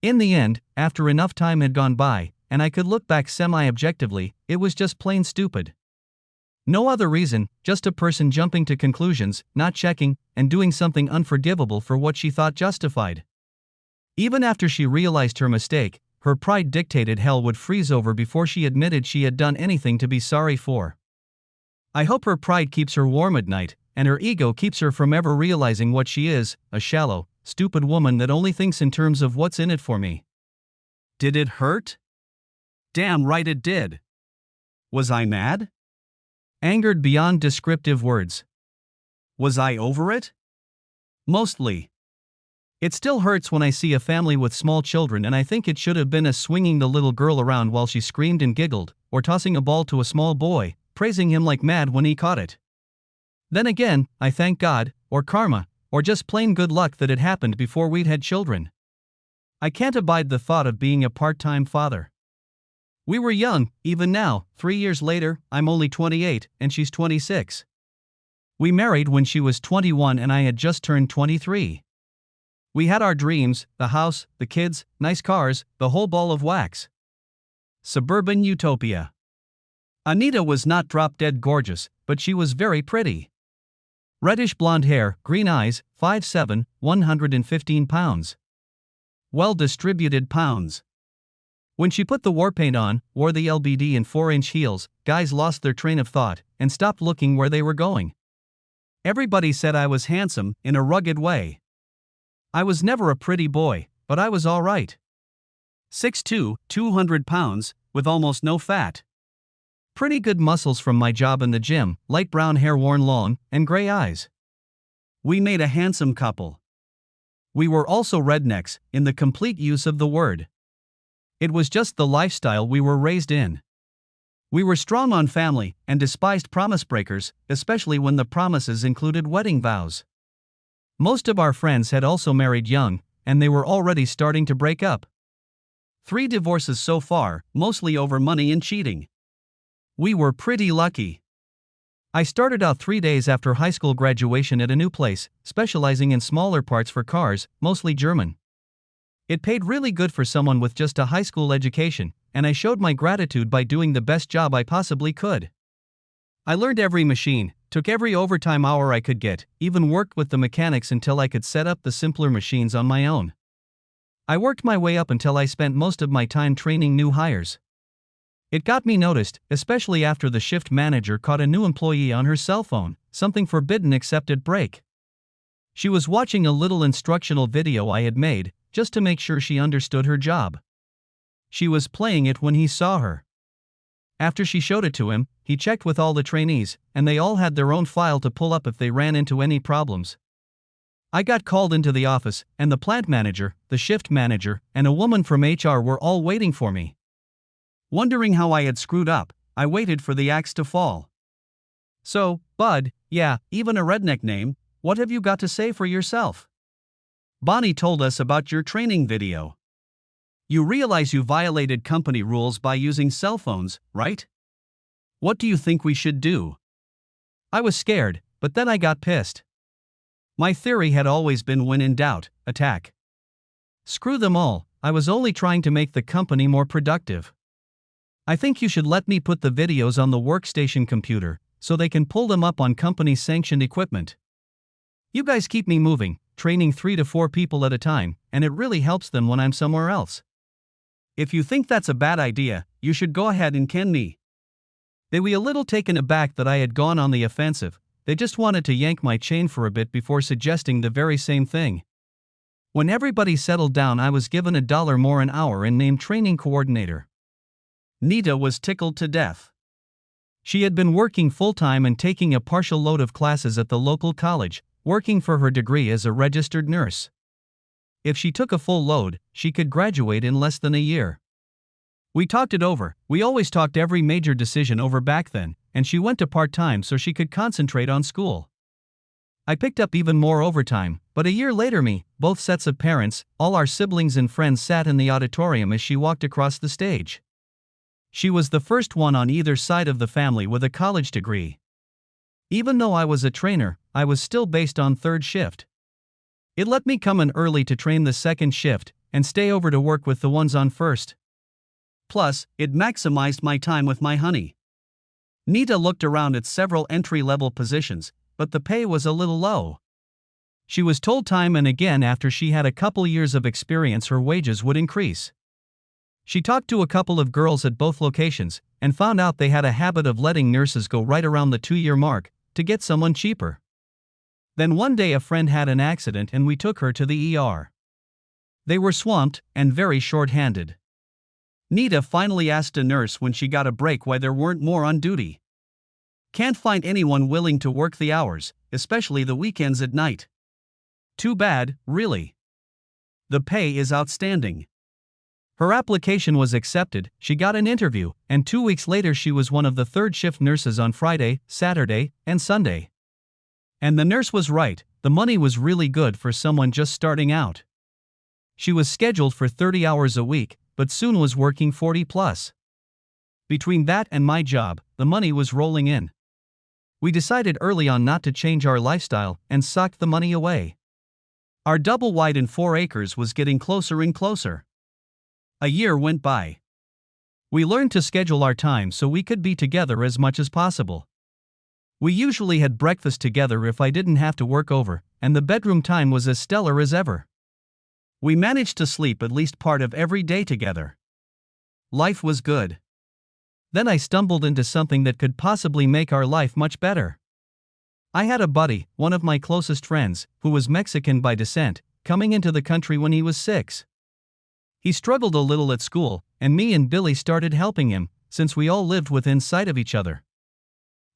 In the end, after enough time had gone by, and I could look back semi-objectively, it was just plain stupid. No other reason, just a person jumping to conclusions, not checking, and doing something unforgivable for what she thought justified. Even after she realized her mistake, her pride dictated hell would freeze over before she admitted she had done anything to be sorry for. I hope her pride keeps her warm at night, and her ego keeps her from ever realizing what she is, a shallow, stupid woman that only thinks in terms of what's in it for me. Did it hurt? Damn right it did. Was I mad? Angered beyond descriptive words. Was I over it? Mostly. It still hurts when I see a family with small children and I think it should have been us swinging the little girl around while she screamed and giggled, or tossing a ball to a small boy, praising him like mad when he caught it. Then again, I thank God, or karma, or just plain good luck that it happened before we'd had children. I can't abide the thought of being a part-time father. We were young, even now, 3 years later, I'm only 28 and she's 26. We married when she was 21 and I had just turned 23. We had our dreams, the house, the kids, nice cars, the whole ball of wax. Suburban utopia. Anita was not drop-dead gorgeous, but she was very pretty. Reddish blonde hair, green eyes, 5'7", 115 pounds. Well-distributed pounds. When she put the war paint on, wore the LBD in 4-inch heels, guys lost their train of thought and stopped looking where they were going. Everybody said I was handsome, in a rugged way. I was never a pretty boy, but I was all right. 6'2", 200 pounds, with almost no fat. Pretty good muscles from my job in the gym, light brown hair worn long, and gray eyes. We made a handsome couple. We were also rednecks, in the complete use of the word. It was just the lifestyle we were raised in. We were strong on family, and despised promise breakers, especially when the promises included wedding vows. Most of our friends had also married young, and they were already starting to break up. 3 divorces so far, mostly over money and cheating. We were pretty lucky. I started out 3 days after high school graduation at a new place, specializing in smaller parts for cars, mostly German. It paid really good for someone with just a high school education, and I showed my gratitude by doing the best job I possibly could. I learned every machine, took every overtime hour I could get, even worked with the mechanics until I could set up the simpler machines on my own. I worked my way up until I spent most of my time training new hires. It got me noticed, especially after the shift manager caught a new employee on her cell phone, something forbidden except at break. She was watching a little instructional video I had made, just to make sure she understood her job. She was playing it when he saw her. After she showed it to him, he checked with all the trainees, and they all had their own file to pull up if they ran into any problems. I got called into the office, and the plant manager, the shift manager, and a woman from HR were all waiting for me. Wondering how I had screwed up, I waited for the axe to fall. So, Bud, yeah, even a redneck name, what have you got to say for yourself? Bonnie told us about your training video. You realize you violated company rules by using cell phones, right? What do you think we should do? I was scared, but then I got pissed. My theory had always been when in doubt, attack. Screw them all, I was only trying to make the company more productive. I think you should let me put the videos on the workstation computer, so they can pull them up on company-sanctioned equipment. You guys keep me moving, training 3 to 4 people at a time, and it really helps them when I'm somewhere else. If you think that's a bad idea, you should go ahead and can me. They were a little taken aback that I had gone on the offensive. They just wanted to yank my chain for a bit before suggesting the very same thing. When everybody settled down, I was given $1 more an hour and named training coordinator. Nita was tickled to death. She had been working full-time and taking a partial load of classes at the local college, working for her degree as a registered nurse. If she took a full load, she could graduate in less than a year. We talked it over. We always talked every major decision over back then, and she went to part-time so she could concentrate on school. I picked up even more overtime, but a year later both sets of parents, all our siblings and friends sat in the auditorium as she walked across the stage. She was the first one on either side of the family with a college degree. Even though I was a trainer, I was still based on third shift. It let me come in early to train the second shift, and stay over to work with the ones on first. Plus, it maximized my time with my honey. Nita looked around at several entry-level positions, but the pay was a little low. She was told time and again after she had a couple years of experience her wages would increase. She talked to a couple of girls at both locations, and found out they had a habit of letting nurses go right around the 2-year mark, to get someone cheaper. Then one day a friend had an accident and we took her to the ER. They were swamped, and very short-handed. Nita finally asked a nurse when she got a break why there weren't more on duty. Can't find anyone willing to work the hours, especially the weekends at night. Too bad, really. The pay is outstanding. Her application was accepted, she got an interview, and 2 weeks later she was one of the third-shift nurses on Friday, Saturday, and Sunday. And the nurse was right, the money was really good for someone just starting out. She was scheduled for 30 hours a week, but soon was working 40 plus. Between that and my job, the money was rolling in. We decided early on not to change our lifestyle and socked the money away. Our double wide and 4 acres was getting closer and closer. A year went by. We learned to schedule our time so we could be together as much as possible. We usually had breakfast together if I didn't have to work over, and the bedroom time was as stellar as ever. We managed to sleep at least part of every day together. Life was good. Then I stumbled into something that could possibly make our life much better. I had a buddy, one of my closest friends, who was Mexican by descent, coming into the country when he was 6. He struggled a little at school, and me and Billy started helping him, since we all lived within sight of each other.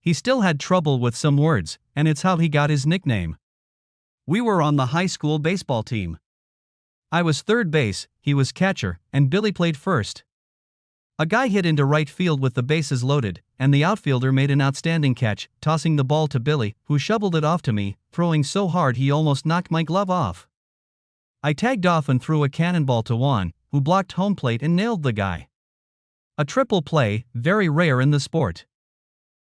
He still had trouble with some words, and it's how he got his nickname. We were on the high school baseball team. I was third base, he was catcher, and Billy played first. A guy hit into right field with the bases loaded, and the outfielder made an outstanding catch, tossing the ball to Billy, who shoveled it off to me, throwing so hard he almost knocked my glove off. I tagged off and threw a cannonball to Juan, who blocked home plate and nailed the guy. A triple play, very rare in the sport.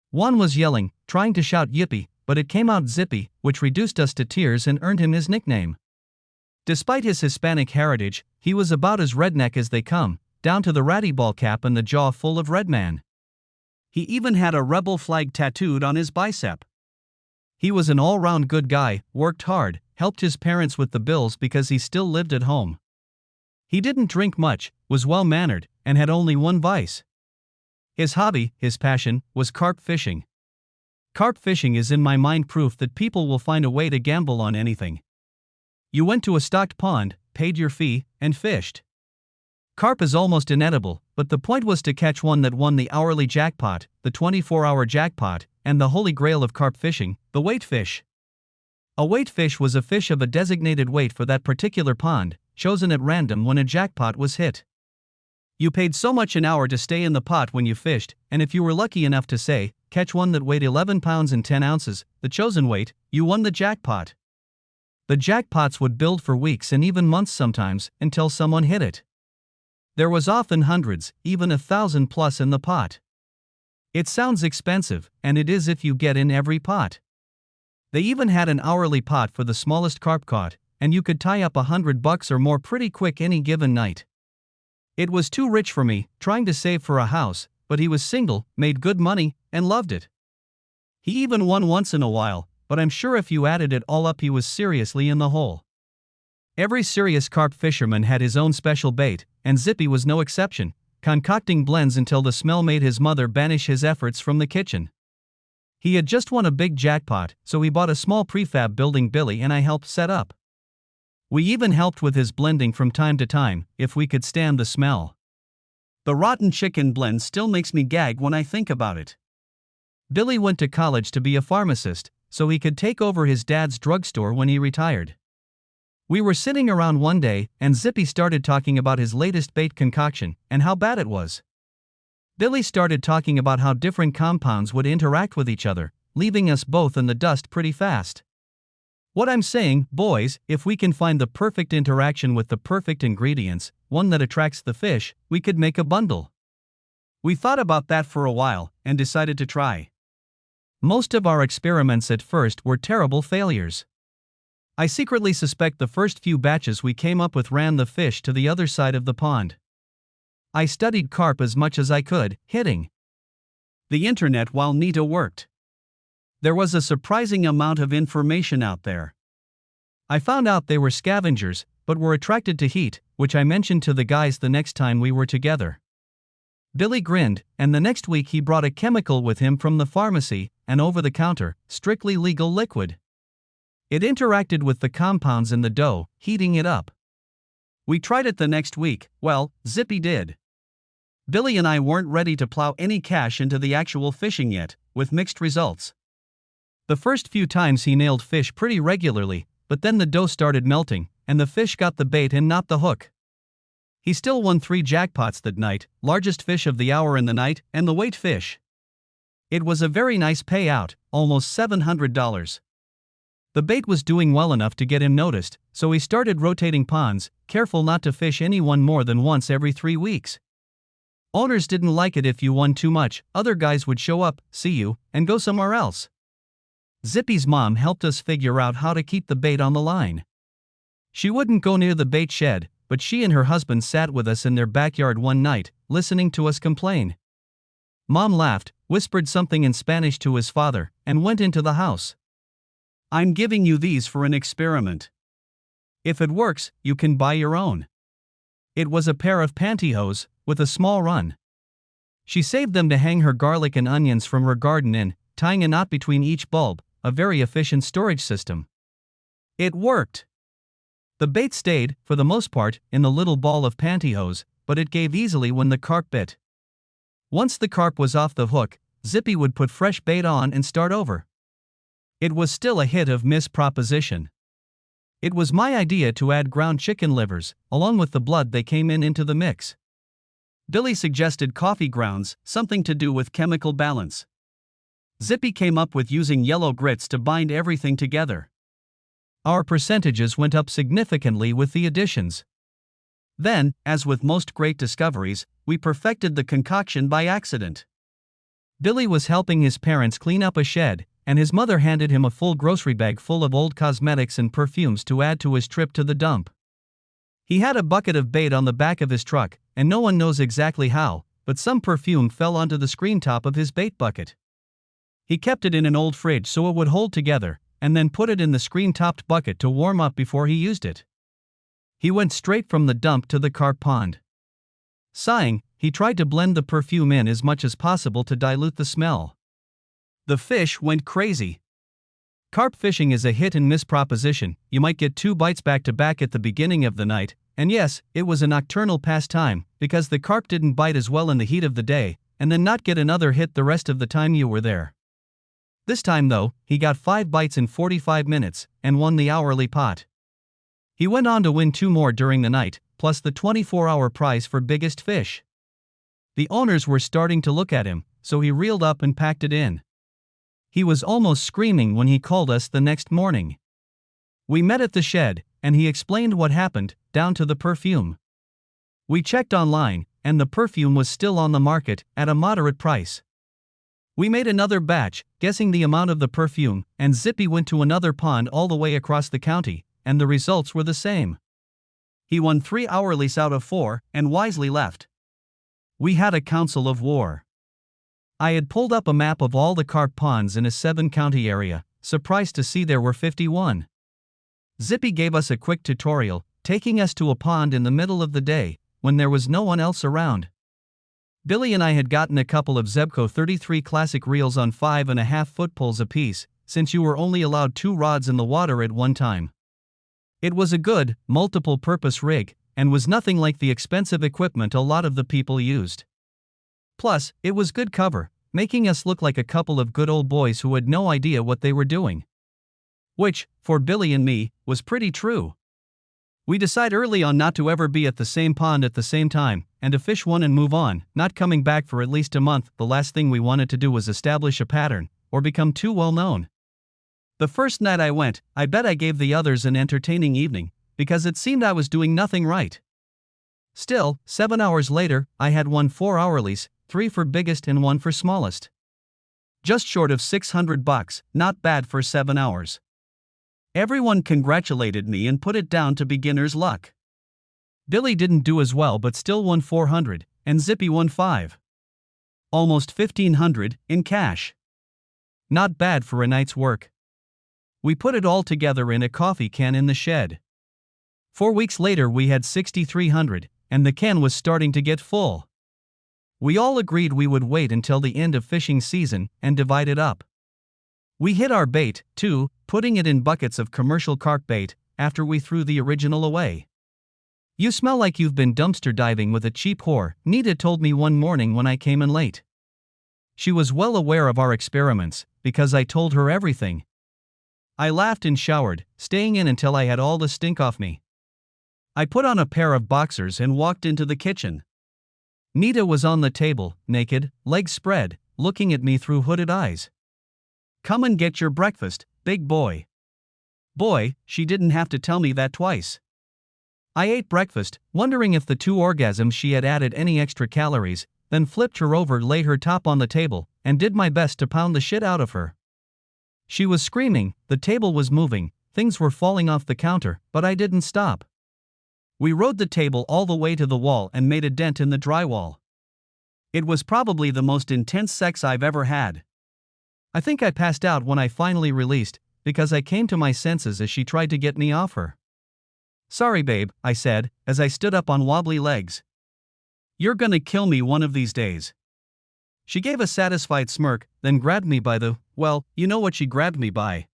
Juan was yelling, trying to shout yippee, but it came out zippy, which reduced us to tears and earned him his nickname. Despite his Hispanic heritage, he was about as redneck as they come, down to the ratty ball cap and the jaw full of red man. He even had a rebel flag tattooed on his bicep. He was an all-round good guy, worked hard, helped his parents with the bills because he still lived at home. He didn't drink much, was well-mannered, and had only one vice. His hobby, his passion, was carp fishing. Carp fishing is in my mind proof that people will find a way to gamble on anything. You went to a stocked pond, paid your fee, and fished. Carp is almost inedible, but the point was to catch one that won the hourly jackpot, the 24-hour jackpot, and the holy grail of carp fishing, the weight fish. A weight fish was a fish of a designated weight for that particular pond, chosen at random when a jackpot was hit. You paid so much an hour to stay in the pot when you fished, and if you were lucky enough to say, catch one that weighed 11 pounds and 10 ounces, the chosen weight, you won the jackpot. The jackpots would build for weeks and even months sometimes, until someone hit it. There was often hundreds, even 1,000 plus in the pot. It sounds expensive, and it is if you get in every pot. They even had an hourly pot for the smallest carp caught, and you could tie up $100 or more pretty quick any given night. It was too rich for me, trying to save for a house, but he was single, made good money, and loved it. He even won once in a while, but I'm sure if you added it all up he was seriously in the hole. Every serious carp fisherman had his own special bait, and Zippy was no exception, concocting blends until the smell made his mother banish his efforts from the kitchen. He had just won a big jackpot, so he bought a small prefab building Billy and I helped set up. We even helped with his blending from time to time, if we could stand the smell. The rotten chicken blend still makes me gag when I think about it. Billy went to college to be a pharmacist, so he could take over his dad's drugstore when he retired. We were sitting around one day, and Zippy started talking about his latest bait concoction, and how bad it was. Billy started talking about how different compounds would interact with each other, leaving us both in the dust pretty fast. What I'm saying, boys, if we can find the perfect interaction with the perfect ingredients, one that attracts the fish, we could make a bundle. We thought about that for a while, and decided to try. Most of our experiments at first were terrible failures. I secretly suspect the first few batches we came up with ran the fish to the other side of the pond. I studied carp as much as I could, hitting the internet while NITA worked. There was a surprising amount of information out there. I found out they were scavengers, but were attracted to heat, which I mentioned to the guys the next time we were together. Billy grinned, and the next week he brought a chemical with him from the pharmacy, an over-the-counter, strictly legal liquid. It interacted with the compounds in the dough, heating it up. We tried it the next week. Well, Zippy did. Billy and I weren't ready to plow any cash into the actual fishing yet, with mixed results. The first few times he nailed fish pretty regularly, but then the dough started melting, and the fish got the bait and not the hook. He still won 3 jackpots that night, largest fish of the hour in the night, and the weight fish. It was a very nice payout, almost $700. The bait was doing well enough to get him noticed, so he started rotating ponds, careful not to fish any one more than once every 3 weeks. Owners didn't like it if you won too much, other guys would show up, see you, and go somewhere else. Zippy's mom helped us figure out how to keep the bait on the line. She wouldn't go near the bait shed, but she and her husband sat with us in their backyard one night, listening to us complain. Mom laughed, whispered something in Spanish to his father, and went into the house. "I'm giving you these for an experiment. If it works, you can buy your own." It was a pair of pantyhose, with a small run. She saved them to hang her garlic and onions from her garden in, tying a knot between each bulb, a very efficient storage system. It worked. The bait stayed, for the most part, in the little ball of pantyhose, but it gave easily when the carp bit. Once the carp was off the hook, Zippy would put fresh bait on and start over. It was still a hit of Miss Proposition. It was my idea to add ground chicken livers, along with the blood they came into the mix. Billy suggested coffee grounds, something to do with chemical balance. Zippy came up with using yellow grits to bind everything together. Our percentages went up significantly with the additions. Then, as with most great discoveries, we perfected the concoction by accident. Billy was helping his parents clean up a shed, and his mother handed him a full grocery bag full of old cosmetics and perfumes to add to his trip to the dump. He had a bucket of bait on the back of his truck, and no one knows exactly how, but some perfume fell onto the screen top of his bait bucket. He kept it in an old fridge so it would hold together, and then put it in the screen-topped bucket to warm up before he used it. He went straight from the dump to the carp pond. Sighing, he tried to blend the perfume in as much as possible to dilute the smell. The fish went crazy. Carp fishing is a hit-and-miss proposition. You might get 2 bites back-to-back at the beginning of the night, and yes, it was a nocturnal pastime, because the carp didn't bite as well in the heat of the day, and then not get another hit the rest of the time you were there. This time though, he got 5 bites in 45 minutes, and won the hourly pot. He went on to win 2 more during the night, plus the 24-hour prize for biggest fish. The owners were starting to look at him, so he reeled up and packed it in. He was almost screaming when he called us the next morning. We met at the shed, and he explained what happened, down to the perfume. We checked online, and the perfume was still on the market, at a moderate price. We made another batch, guessing the amount of the perfume, and Zippy went to another pond all the way across the county, and the results were the same. He won 3 hourlies out of 4, and wisely left. We had a council of war. I had pulled up a map of all the carp ponds in a 7-county area, surprised to see there were 51. Zippy gave us a quick tutorial, taking us to a pond in the middle of the day, when there was no one else around. Billy and I had gotten a couple of Zebco 33 classic reels on 5.5-foot poles apiece, since you were only allowed 2 rods in the water at one time. It was a good, multiple-purpose rig, and was nothing like the expensive equipment a lot of the people used. Plus, it was good cover, making us look like a couple of good old boys who had no idea what they were doing. Which, for Billy and me, was pretty true. We decided early on not to ever be at the same pond at the same time, and to fish one and move on, not coming back for at least a month. The last thing we wanted to do was establish a pattern, or become too well known. The first night I went, I bet I gave the others an entertaining evening, because it seemed I was doing nothing right. Still, 7 hours later, I had won 4 hourlies, 3 for biggest and 1 for smallest. Just short of $600, not bad for 7 hours. Everyone congratulated me and put it down to beginner's luck. Billy didn't do as well but still won 400, and Zippy won 5. Almost 1,500 in cash. Not bad for a night's work. We put it all together in a coffee can in the shed. 4 weeks later we had 6,300, and the can was starting to get full. We all agreed we would wait until the end of fishing season and divide it up. We hid our bait, too, putting it in buckets of commercial carp bait after we threw the original away. "You smell like you've been dumpster diving with a cheap whore," Nita told me one morning when I came in late. She was well aware of our experiments, because I told her everything. I laughed and showered, staying in until I had all the stink off me. I put on a pair of boxers and walked into the kitchen. Nita was on the table, naked, legs spread, looking at me through hooded eyes. "Come and get your breakfast, big boy." Boy, she didn't have to tell me that twice. I ate breakfast, wondering if the 2 orgasms she had added any extra calories, then flipped her over, laid her top on the table, and did my best to pound the shit out of her. She was screaming, the table was moving, things were falling off the counter, but I didn't stop. We rode the table all the way to the wall and made a dent in the drywall. It was probably the most intense sex I've ever had. I think I passed out when I finally released, because I came to my senses as she tried to get me off her. "Sorry babe," I said, as I stood up on wobbly legs. "You're gonna kill me one of these days." She gave a satisfied smirk, then grabbed me by the, well, you know what she grabbed me by.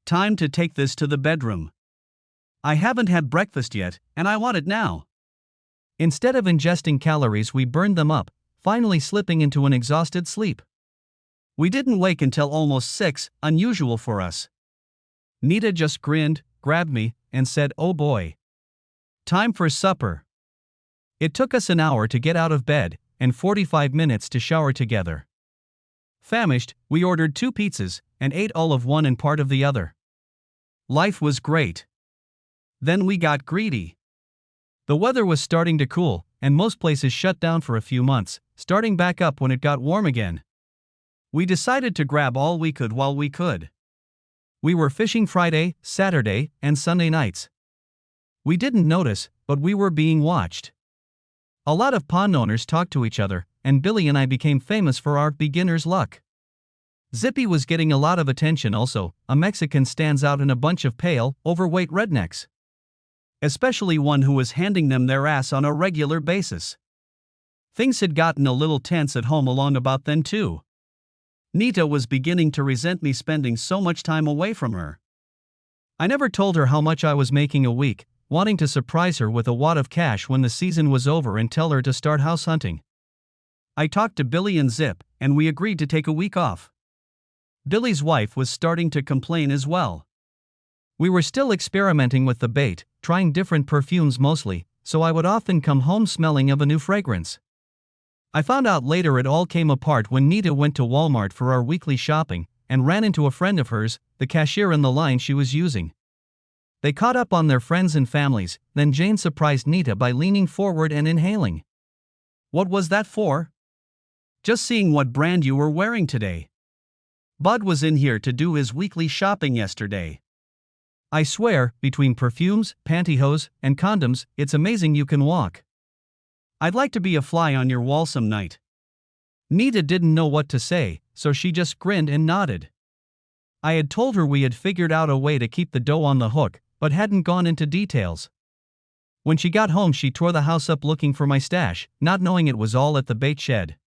"Time to take this to the bedroom. I haven't had breakfast yet, and I want it now." Instead of ingesting calories, we burned them up, finally slipping into an exhausted sleep. We didn't wake until almost 6, unusual for us. Nita just grinned, grabbed me, and said, "Oh boy. Time for supper." It took us an hour to get out of bed, and 45 minutes to shower together. Famished, we ordered 2 pizzas, and ate all of one and part of the other. Life was great. Then we got greedy. The weather was starting to cool, and most places shut down for a few months, starting back up when it got warm again. We decided to grab all we could while we could. We were fishing Friday, Saturday, and Sunday nights. We didn't notice, but we were being watched. A lot of pond owners talked to each other, and Billy and I became famous for our beginner's luck. Zippy was getting a lot of attention also. A Mexican stands out in a bunch of pale, overweight rednecks. Especially one who was handing them their ass on a regular basis. Things had gotten a little tense at home along about then too. Nita was beginning to resent me spending so much time away from her. I never told her how much I was making a week, wanting to surprise her with a wad of cash when the season was over and tell her to start house hunting. I talked to Billy and Zip, and we agreed to take a week off. Billy's wife was starting to complain as well. We were still experimenting with the bait, trying different perfumes mostly, so I would often come home smelling of a new fragrance. I found out later it all came apart when Nita went to Walmart for our weekly shopping, and ran into a friend of hers, the cashier in the line she was using. They caught up on their friends and families, then Jane surprised Nita by leaning forward and inhaling. "What was that for?" "Just seeing what brand you were wearing today. Bud was in here to do his weekly shopping yesterday." I swear, between perfumes, pantyhose, and condoms, it's amazing you can walk. "I'd like to be a fly on your wall some night." Nita didn't know what to say, so she just grinned and nodded. I had told her we had figured out a way to keep the dough on the hook, but hadn't gone into details. When she got home, she tore the house up looking for my stash, not knowing it was all at the bait shed.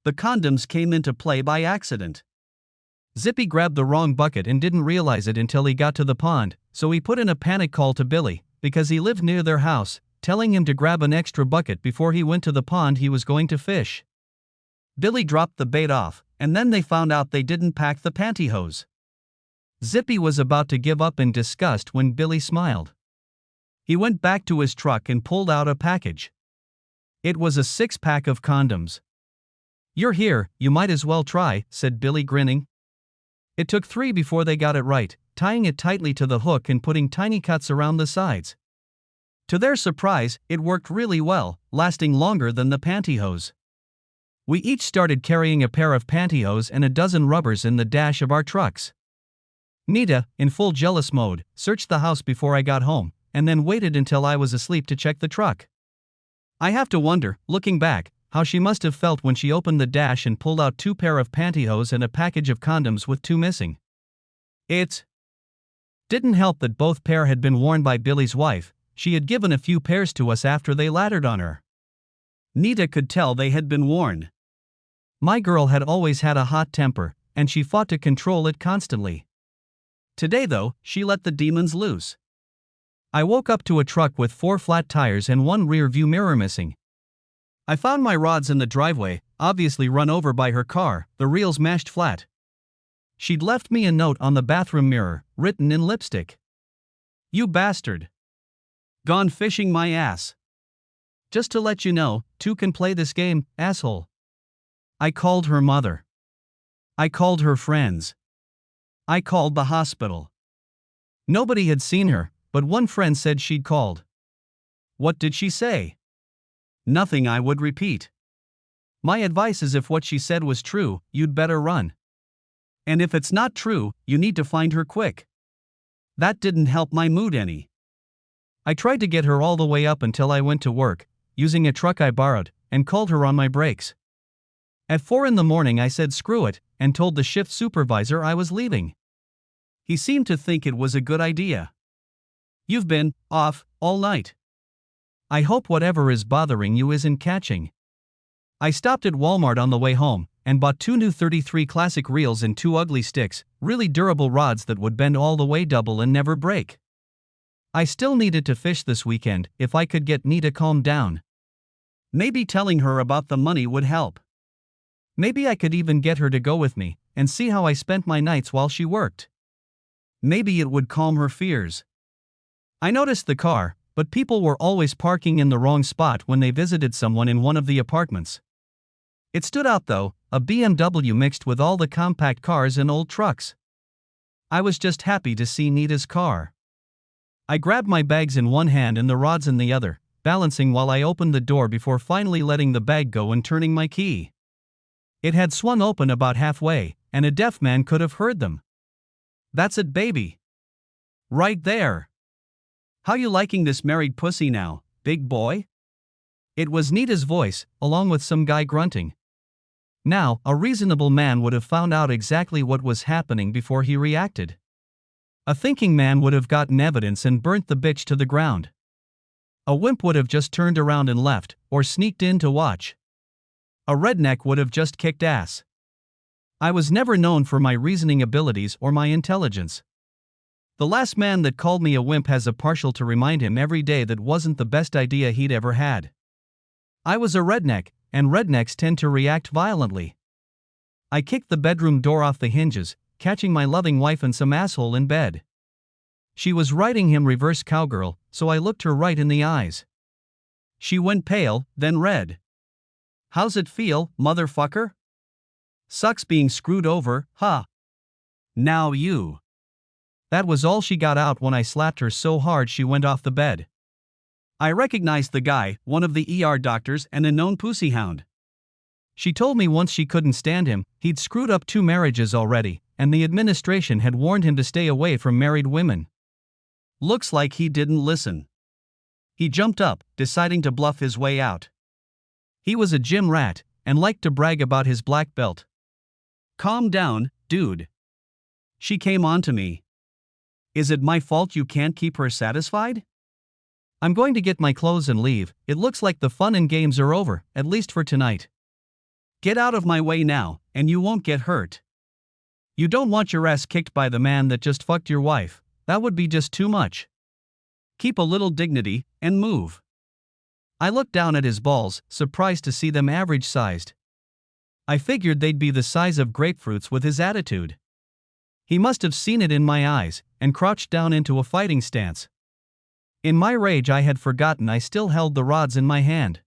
The condoms came into play by accident. Zippy grabbed the wrong bucket and didn't realize it until he got to the pond, so he put in a panic call to Billy, because he lived near their house, telling him to grab an extra bucket before he went to the pond he was going to fish. Billy dropped the bait off, and then they found out they didn't pack the pantyhose. Zippy was about to give up in disgust when Billy smiled. He went back to his truck and pulled out a package. It was a 6-pack of condoms. "You're here, you might as well try," said Billy, grinning. It took 3 before they got it right, tying it tightly to the hook and putting tiny cuts around the sides. To their surprise, it worked really well, lasting longer than the pantyhose. We each started carrying a pair of pantyhose and a dozen rubbers in the dash of our trucks. Nita, in full jealous mode, searched the house before I got home, and then waited until I was asleep to check the truck. I have to wonder, looking back, how she must have felt when she opened the dash and pulled out 2 pair of pantyhose and a package of condoms with 2 missing. It didn't help that both pair had been worn by Billy's wife. She had given a few pairs to us after they laddered on her. Nita could tell they had been worn. My girl had always had a hot temper, and she fought to control it constantly. Today though, she let the demons loose. I woke up to a truck with 4 flat tires and 1 rear view mirror missing. I found my rods in the driveway, obviously run over by her car, the reels mashed flat. She'd left me a note on the bathroom mirror, written in lipstick. "You bastard. Gone fishing my ass. Just to let you know, 2 can play this game, asshole." I called her mother. I called her friends. I called the hospital. Nobody had seen her, but one friend said she'd called. What did she say? Nothing I would repeat. My advice is if what she said was true, you'd better run. And if it's not true, you need to find her quick. That didn't help my mood any. I tried to get her all the way up until I went to work, using a truck I borrowed, and called her on my breaks. At 4 in the morning I said screw it, and told the shift supervisor I was leaving. He seemed to think it was a good idea. "You've been off all night. I hope whatever is bothering you isn't catching." I stopped at Walmart on the way home, and bought 2 new 33 classic reels and 2 ugly sticks, really durable rods that would bend all the way double and never break. I still needed to fish this weekend if I could get Nita calmed down. Maybe telling her about the money would help. Maybe I could even get her to go with me, and see how I spent my nights while she worked. Maybe it would calm her fears. I noticed the car, but people were always parking in the wrong spot when they visited someone in one of the apartments. It stood out though, a BMW mixed with all the compact cars and old trucks. I was just happy to see Nita's car. I grabbed my bags in one hand and the rods in the other, balancing while I opened the door before finally letting the bag go and turning my key. It had swung open about halfway, and a deaf man could have heard them. "That's it, baby. Right there. How you liking this married pussy now, big boy?" It was Nita's voice, along with some guy grunting. Now, a reasonable man would have found out exactly what was happening before he reacted. A thinking man would have gotten evidence and burnt the bitch to the ground. A wimp would have just turned around and left, or sneaked in to watch. A redneck would have just kicked ass. I was never known for my reasoning abilities or my intelligence. The last man that called me a wimp has a partial to remind him every day that wasn't the best idea he'd ever had. I was a redneck, and rednecks tend to react violently. I kicked the bedroom door off the hinges, catching my loving wife and some asshole in bed. She was riding him reverse cowgirl, so I looked her right in the eyes. She went pale, then red. "How's it feel, motherfucker? Sucks being screwed over, huh? Now you." That was all she got out when I slapped her so hard she went off the bed. I recognized the guy, one of the ER doctors and a known pussy hound. She told me once she couldn't stand him, he'd screwed up 2 marriages already, and the administration had warned him to stay away from married women. Looks like he didn't listen. He jumped up, deciding to bluff his way out. He was a gym rat, and liked to brag about his black belt. "Calm down, dude." She came on to me. "Is it my fault you can't keep her satisfied? I'm going to get my clothes and leave. It looks like the fun and games are over, at least for tonight. Get out of my way now, and you won't get hurt. You don't want your ass kicked by the man that just fucked your wife. That would be just too much. Keep a little dignity, and move." I looked down at his balls, surprised to see them average-sized. I figured they'd be the size of grapefruits with his attitude. He must have seen it in my eyes, and crouched down into a fighting stance. In my rage I had forgotten I still held the rods in my hand.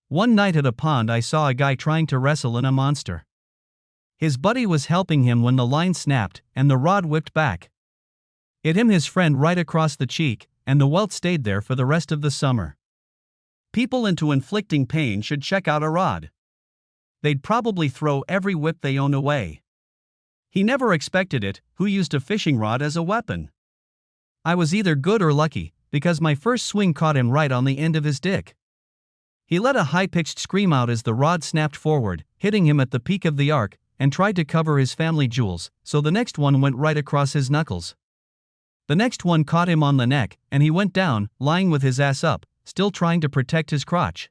One night at a pond I saw a guy trying to wrestle in a monster. His buddy was helping him when the line snapped, and the rod whipped back. It hit his friend right across the cheek, and the welt stayed there for the rest of the summer. People into inflicting pain should check out a rod. They'd probably throw every whip they own away. He never expected it, who used a fishing rod as a weapon. I was either good or lucky, because my first swing caught him right on the end of his dick. He let a high-pitched scream out as the rod snapped forward, hitting him at the peak of the arc, and tried to cover his family jewels, so the next one went right across his knuckles. The next one caught him on the neck, and he went down, lying with his ass up, still trying to protect his crotch.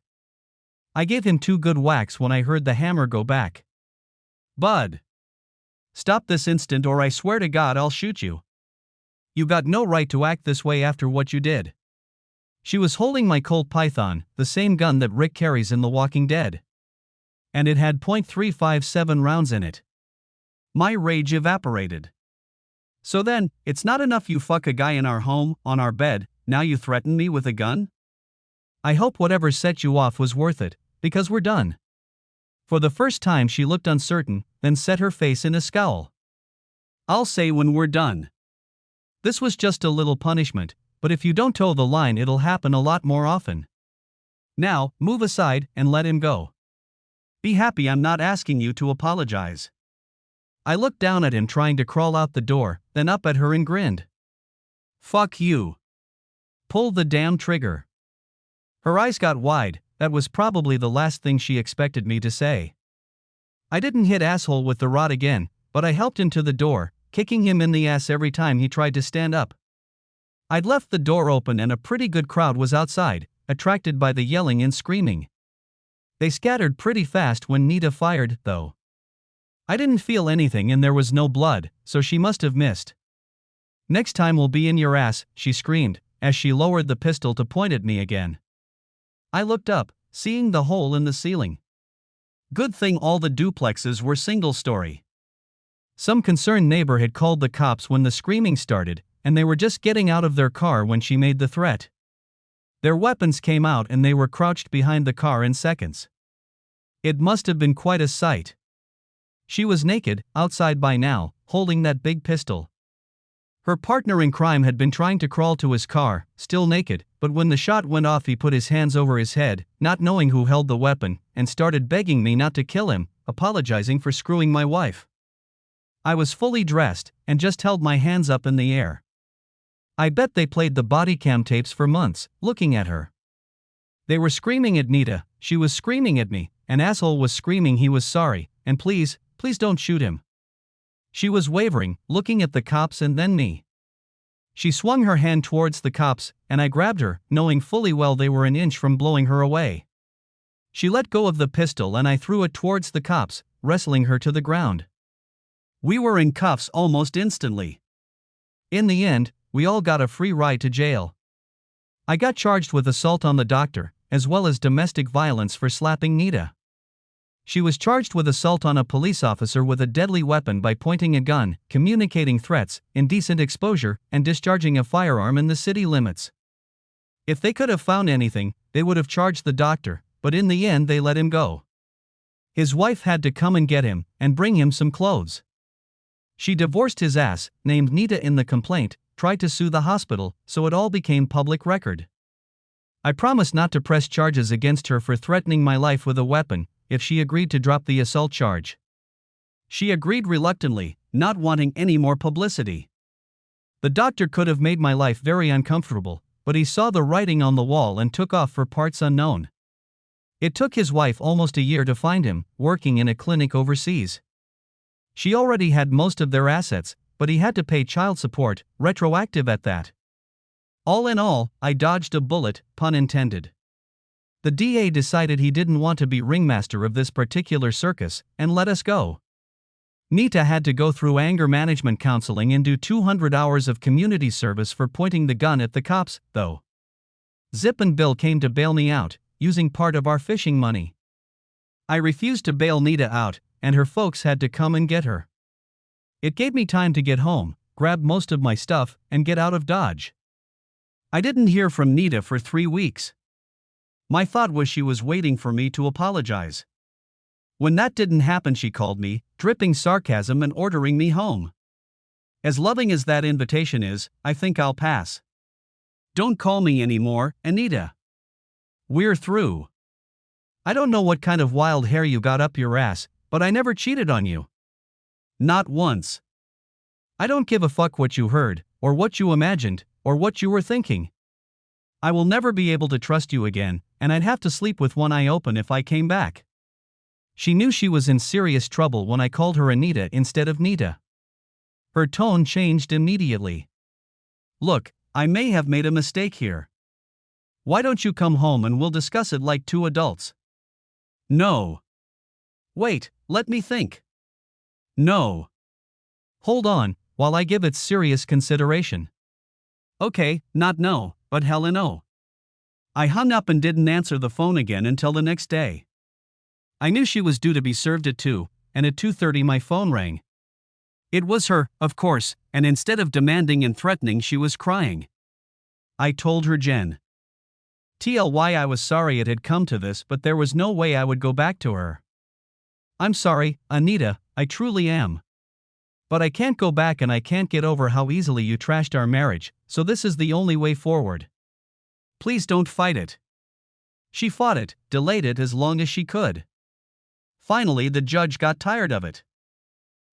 I gave him 2 good whacks when I heard the hammer go back. "Bud! Stop this instant or I swear to God I'll shoot you. You got no right to act this way after what you did." She was holding my Colt Python, the same gun that Rick carries in The Walking Dead. And it had .357 rounds in it. My rage evaporated. "So then, it's not enough you fuck a guy in our home, on our bed, now you threaten me with a gun? I hope whatever set you off was worth it, because we're done." For the first time she looked uncertain, then set her face in a scowl. "I'll say when we're done. This was just a little punishment, but if you don't toe the line it'll happen a lot more often. Now, move aside and let him go. Be happy I'm not asking you to apologize." I looked down at him trying to crawl out the door, then up at her and grinned. "Fuck you. Pull the damn trigger." Her eyes got wide, that was probably the last thing she expected me to say. I didn't hit asshole with the rod again, but I helped him to the door, kicking him in the ass every time he tried to stand up. I'd left the door open and a pretty good crowd was outside, attracted by the yelling and screaming. They scattered pretty fast when Nita fired, though. I didn't feel anything and there was no blood, so she must have missed. "Next time we'll be in your ass," she screamed, as she lowered the pistol to point at me again. I looked up, seeing the hole in the ceiling. Good thing all the duplexes were single-story. Some concerned neighbor had called the cops when the screaming started, and they were just getting out of their car when she made the threat. Their weapons came out and they were crouched behind the car in seconds. It must have been quite a sight. She was naked, outside by now, holding that big pistol. Her partner in crime had been trying to crawl to his car, still naked, but when the shot went off he put his hands over his head, not knowing who held the weapon, and started begging me not to kill him, apologizing for screwing my wife. I was fully dressed, and just held my hands up in the air. I bet they played the body cam tapes for months, looking at her. They were screaming at Nita, she was screaming at me, and asshole was screaming he was sorry, and please don't shoot him. She was wavering, looking at the cops and then me. She swung her hand towards the cops, and I grabbed her, knowing fully well they were an inch from blowing her away. She let go of the pistol and I threw it towards the cops, wrestling her to the ground. We were in cuffs almost instantly. In the end, we all got a free ride to jail. I got charged with assault on the doctor, as well as domestic violence for slapping Nita. She was charged with assault on a police officer with a deadly weapon by pointing a gun, communicating threats, indecent exposure, and discharging a firearm in the city limits. If they could have found anything, they would have charged the doctor, but in the end they let him go. His wife had to come and get him, and bring him some clothes. She divorced his ass, named Nita in the complaint, tried to sue the hospital, so it all became public record. I promised not to press charges against her for threatening my life with a weapon, if she agreed to drop the assault charge. She agreed reluctantly, not wanting any more publicity. The doctor could have made my life very uncomfortable, but he saw the writing on the wall and took off for parts unknown. It took his wife almost a year to find him, working in a clinic overseas. She already had most of their assets, but he had to pay child support, retroactive at that. All in all, I dodged a bullet, pun intended. The DA decided he didn't want to be ringmaster of this particular circus, and let us go. Nita had to go through anger management counseling and do 200 hours of community service for pointing the gun at the cops, though. Zip and Bill came to bail me out, using part of our fishing money. I refused to bail Nita out, and her folks had to come and get her. It gave me time to get home, grab most of my stuff, and get out of Dodge. I didn't hear from Nita for 3 weeks. My thought was she was waiting for me to apologize. When that didn't happen, she called me, dripping sarcasm and ordering me home. As loving as that invitation is, I think I'll pass. Don't call me anymore, Anita. We're through. I don't know what kind of wild hair you got up your ass, but I never cheated on you. Not once. I don't give a fuck what you heard, or what you imagined, or what you were thinking. I will never be able to trust you again, and I'd have to sleep with one eye open if I came back. She knew she was in serious trouble when I called her Anita instead of Nita. Her tone changed immediately. Look, I may have made a mistake here. Why don't you come home and we'll discuss it like two adults? No. Wait, let me think. No. Hold on, while I give it serious consideration. Okay, not no, but hell no. I hung up and didn't answer the phone again until the next day. I knew she was due to be served at 2, and at 2:30 my phone rang. It was her, of course, and instead of demanding and threatening, she was crying. I told her Jen. TLY, I was sorry it had come to this, but there was no way I would go back to her. I'm sorry, Anita, I truly am. But I can't go back, and I can't get over how easily you trashed our marriage, so this is the only way forward. Please don't fight it. She fought it, delayed it as long as she could. Finally, the judge got tired of it.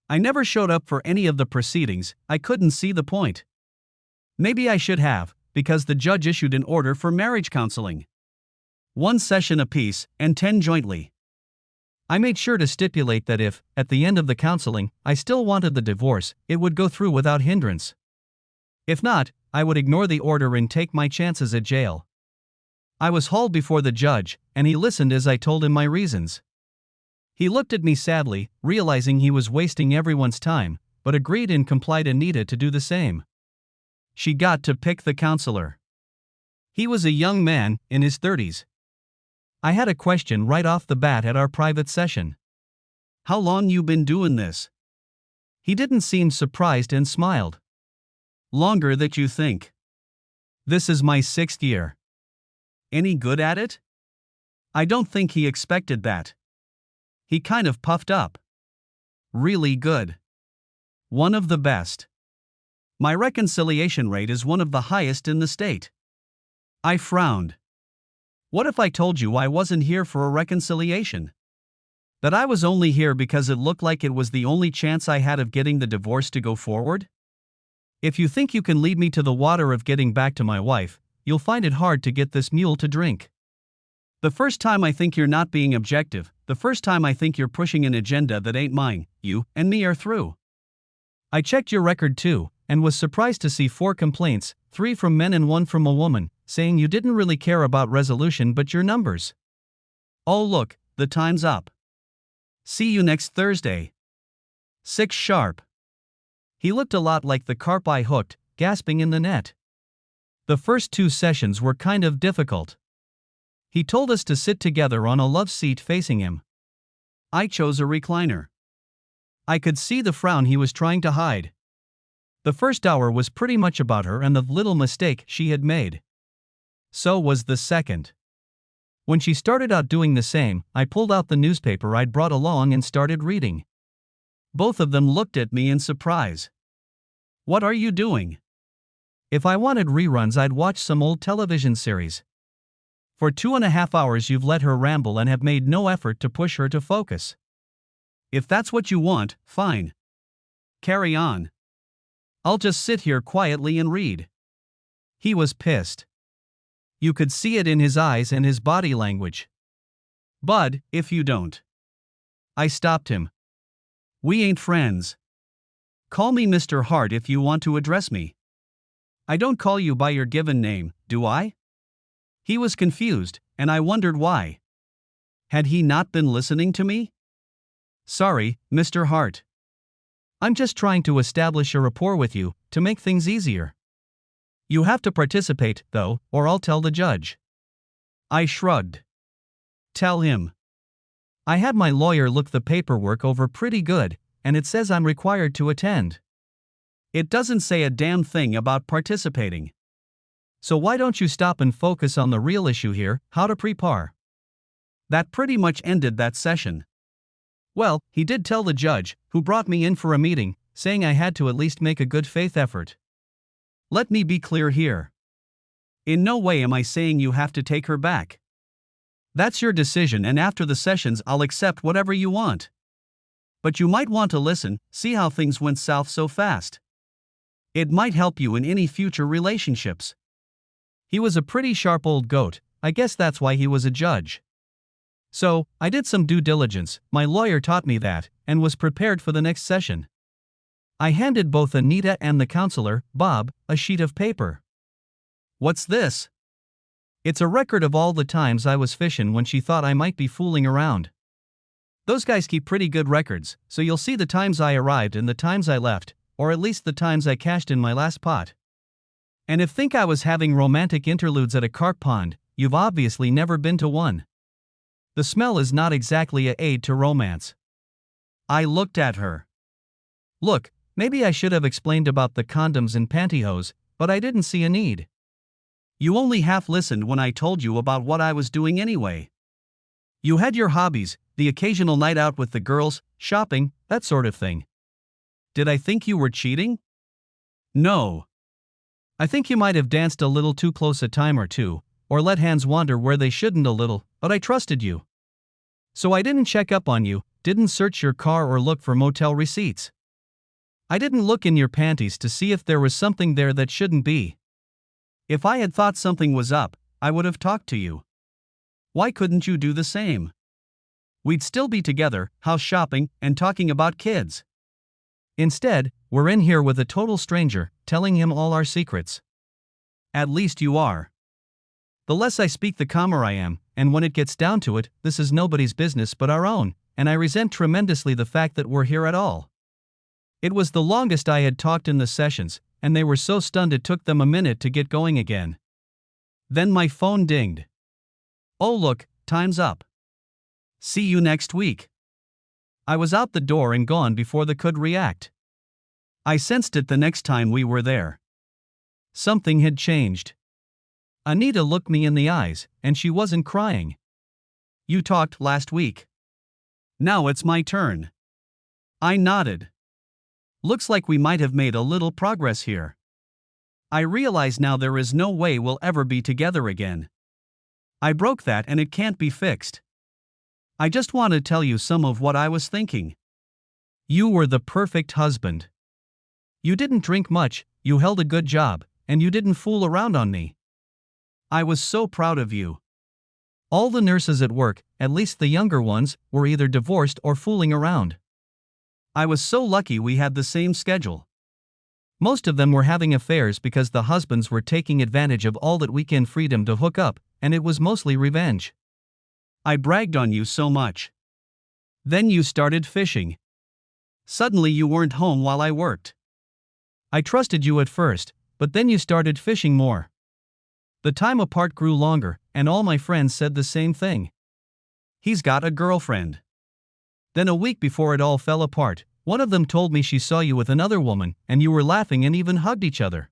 I never showed up for any of the proceedings. I couldn't see the point. Maybe I should have, because the judge issued an order for marriage counseling. 1 session apiece, and 10 jointly. I made sure to stipulate that if, at the end of the counseling, I still wanted the divorce, it would go through without hindrance. If not, I would ignore the order and take my chances at jail. I was hauled before the judge, and he listened as I told him my reasons. He looked at me sadly, realizing he was wasting everyone's time, but agreed and complied Anita to do the same. She got to pick the counselor. He was a young man, in his 30s. I had a question right off the bat at our private session. How long you been doing this? He didn't seem surprised and smiled. Longer than you think. This is my 6th year. Any good at it? I don't think he expected that. He kind of puffed up. Really good. One of the best. My reconciliation rate is one of the highest in the state. I frowned. What if I told you I wasn't here for a reconciliation? That I was only here because it looked like it was the only chance I had of getting the divorce to go forward? If you think you can lead me to the water of getting back to my wife, you'll find it hard to get this mule to drink. The first time I think you're not being objective, the first time I think you're pushing an agenda that ain't mine, you and me are through. I checked your record too, and was surprised to see 4 complaints, 3 from men and 1 from a woman, saying you didn't really care about resolution but your numbers. Oh look, the time's up. See you next Thursday. 6 sharp. He looked a lot like the carp I hooked, gasping in the net. The first 2 sessions were kind of difficult. He told us to sit together on a love seat facing him. I chose a recliner. I could see the frown he was trying to hide. The first hour was pretty much about her and the little mistake she had made. So was the second. When she started out doing the same, I pulled out the newspaper I'd brought along and started reading. Both of them looked at me in surprise. What are you doing? If I wanted reruns, I'd watch some old television series. For 2.5 hours you've let her ramble and have made no effort to push her to focus. If that's what you want, fine. Carry on. I'll just sit here quietly and read. He was pissed. You could see it in his eyes and his body language. Bud, if you don't. I stopped him. We ain't friends. Call me Mr. Hart if you want to address me. I don't call you by your given name, do I? He was confused, and I wondered why. Had he not been listening to me? Sorry, Mr. Hart. I'm just trying to establish a rapport with you, to make things easier. You have to participate, though, or I'll tell the judge. I shrugged. Tell him. I had my lawyer look the paperwork over pretty good, and it says I'm required to attend. It doesn't say a damn thing about participating. So why don't you stop and focus on the real issue here, how to prepare? That pretty much ended that session. Well, he did tell the judge, who brought me in for a meeting, saying I had to at least make a good faith effort. Let me be clear here. In no way am I saying you have to take her back. That's your decision, and after the sessions I'll accept whatever you want. But you might want to listen, see how things went south so fast. It might help you in any future relationships. He was a pretty sharp old goat, I guess that's why he was a judge. So, I did some due diligence, my lawyer taught me that, and was prepared for the next session. I handed both Anita and the counselor, Bob, a sheet of paper. What's this? It's a record of all the times I was fishin' when she thought I might be fooling around. Those guys keep pretty good records, so you'll see the times I arrived and the times I left, or at least the times I cashed in my last pot. And if think I was having romantic interludes at a carp pond, you've obviously never been to one. The smell is not exactly a aid to romance. I looked at her. Look, maybe I should have explained about the condoms and pantyhose, but I didn't see a need. You only half listened when I told you about what I was doing anyway. You had your hobbies, the occasional night out with the girls, shopping, that sort of thing. Did I think you were cheating? No. I think you might have danced a little too close a time or two, or let hands wander where they shouldn't a little, but I trusted you. So I didn't check up on you, didn't search your car or look for motel receipts. I didn't look in your panties to see if there was something there that shouldn't be. If I had thought something was up, I would have talked to you. Why couldn't you do the same? We'd still be together, house shopping, and talking about kids. Instead, we're in here with a total stranger, telling him all our secrets. At least you are. The less I speak, the calmer I am, and when it gets down to it, this is nobody's business but our own, and I resent tremendously the fact that we're here at all. It was the longest I had talked in the sessions, and they were so stunned it took them a minute to get going again. Then my phone dinged. Oh look, time's up. See you next week. I was out the door and gone before they could react. I sensed it the next time we were there. Something had changed. Anita looked me in the eyes, and she wasn't crying. You talked last week. Now it's my turn. I nodded. Looks like we might have made a little progress here. I realize now there is no way we'll ever be together again. I broke that and it can't be fixed. I just want to tell you some of what I was thinking. You were the perfect husband. You didn't drink much, you held a good job, and you didn't fool around on me. I was so proud of you. All the nurses at work, at least the younger ones, were either divorced or fooling around. I was so lucky we had the same schedule. Most of them were having affairs because the husbands were taking advantage of all that weekend freedom to hook up, and it was mostly revenge. I bragged on you so much. Then you started fishing. Suddenly you weren't home while I worked. I trusted you at first, but then you started fishing more. The time apart grew longer, and all my friends said the same thing. He's got a girlfriend. Then a week before it all fell apart, one of them told me she saw you with another woman, and you were laughing and even hugged each other.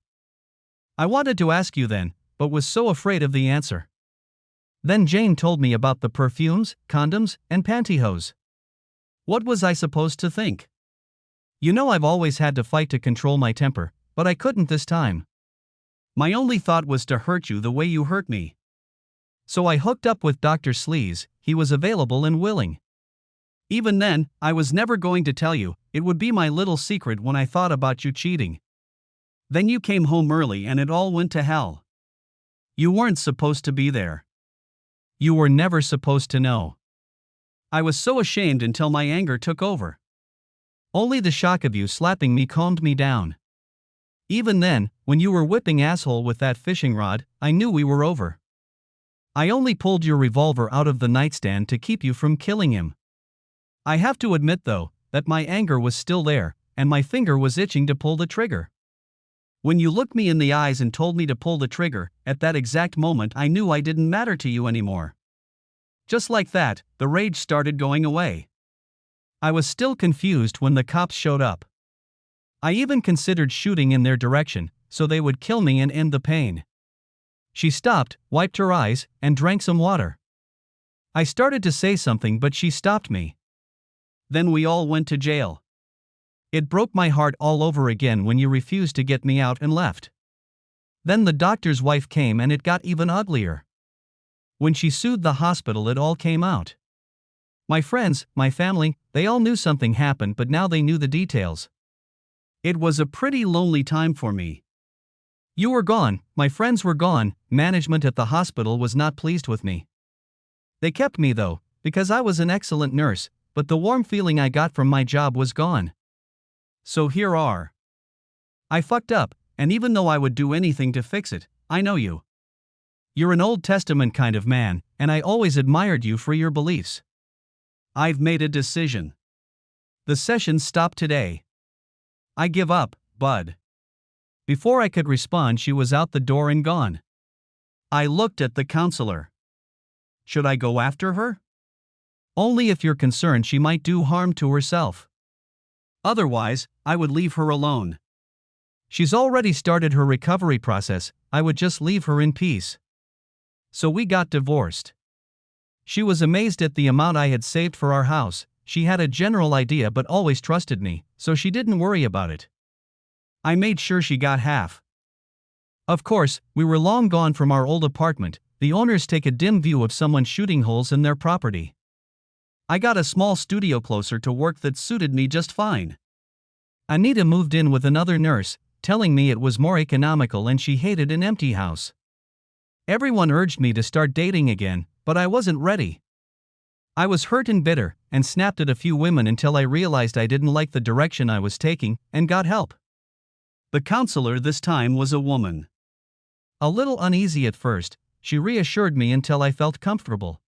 I wanted to ask you then, but was so afraid of the answer. Then Jane told me about the perfumes, condoms, and pantyhose. What was I supposed to think? You know I've always had to fight to control my temper, but I couldn't this time. My only thought was to hurt you the way you hurt me. So I hooked up with Dr. Sleaze, he was available and willing. Even then, I was never going to tell you, it would be my little secret when I thought about you cheating. Then you came home early and it all went to hell. You weren't supposed to be there. You were never supposed to know. I was so ashamed until my anger took over. Only the shock of you slapping me calmed me down. Even then, when you were whipping asshole with that fishing rod, I knew we were over. I only pulled your revolver out of the nightstand to keep you from killing him. I have to admit though, that my anger was still there, and my finger was itching to pull the trigger. When you looked me in the eyes and told me to pull the trigger, at that exact moment I knew I didn't matter to you anymore. Just like that, the rage started going away. I was still confused when the cops showed up. I even considered shooting in their direction, so they would kill me and end the pain. She stopped, wiped her eyes, and drank some water. I started to say something but she stopped me. Then we all went to jail. It broke my heart all over again when you refused to get me out and left. Then the doctor's wife came and it got even uglier. When she sued the hospital, it all came out. My friends, my family, they all knew something happened, but now they knew the details. It was a pretty lonely time for me. You were gone, my friends were gone, management at the hospital was not pleased with me. They kept me though, because I was an excellent nurse, but the warm feeling I got from my job was gone. So here are. I fucked up, and even though I would do anything to fix it, I know you. You're an Old Testament kind of man, and I always admired you for your beliefs. I've made a decision. The session stopped today. I give up, bud. Before I could respond, she was out the door and gone. I looked at the counselor. Should I go after her? Only if you're concerned she might do harm to herself. Otherwise, I would leave her alone. She's already started her recovery process, I would just leave her in peace. So we got divorced. She was amazed at the amount I had saved for our house. She had a general idea but always trusted me, so she didn't worry about it. I made sure she got half. Of course, we were long gone from our old apartment. The owners take a dim view of someone shooting holes in their property. I got a small studio closer to work that suited me just fine. Anita moved in with another nurse, telling me it was more economical and she hated an empty house. Everyone urged me to start dating again, but I wasn't ready. I was hurt and bitter, and snapped at a few women until I realized I didn't like the direction I was taking, and got help. The counselor this time was a woman. A little uneasy at first, she reassured me until I felt comfortable.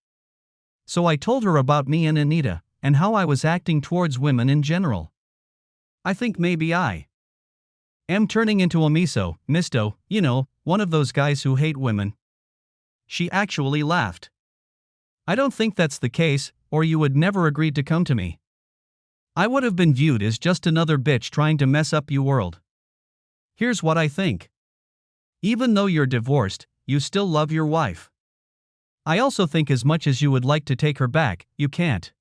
So I told her about me and Anita, and how I was acting towards women in general. I think maybe I am turning into a misto, you know, one of those guys who hate women. She actually laughed. I don't think that's the case, or you would never agreed to come to me. I would have been viewed as just another bitch trying to mess up your world. Here's what I think. Even though you're divorced, you still love your wife. I also think as much as you would like to take her back, you can't.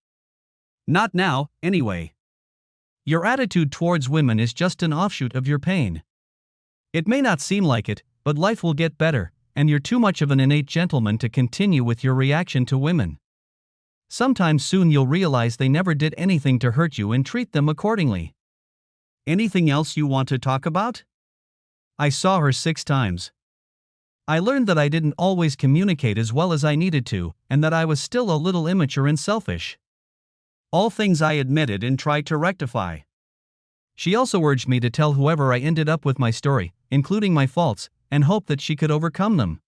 Not now, anyway. Your attitude towards women is just an offshoot of your pain. It may not seem like it, but life will get better, and you're too much of an innate gentleman to continue with your reaction to women. Sometime soon you'll realize they never did anything to hurt you and treat them accordingly. Anything else you want to talk about? I saw her 6 times. I learned that I didn't always communicate as well as I needed to, and that I was still a little immature and selfish. All things I admitted and tried to rectify. She also urged me to tell whoever I ended up with my story, including my faults, and hoped that she could overcome them.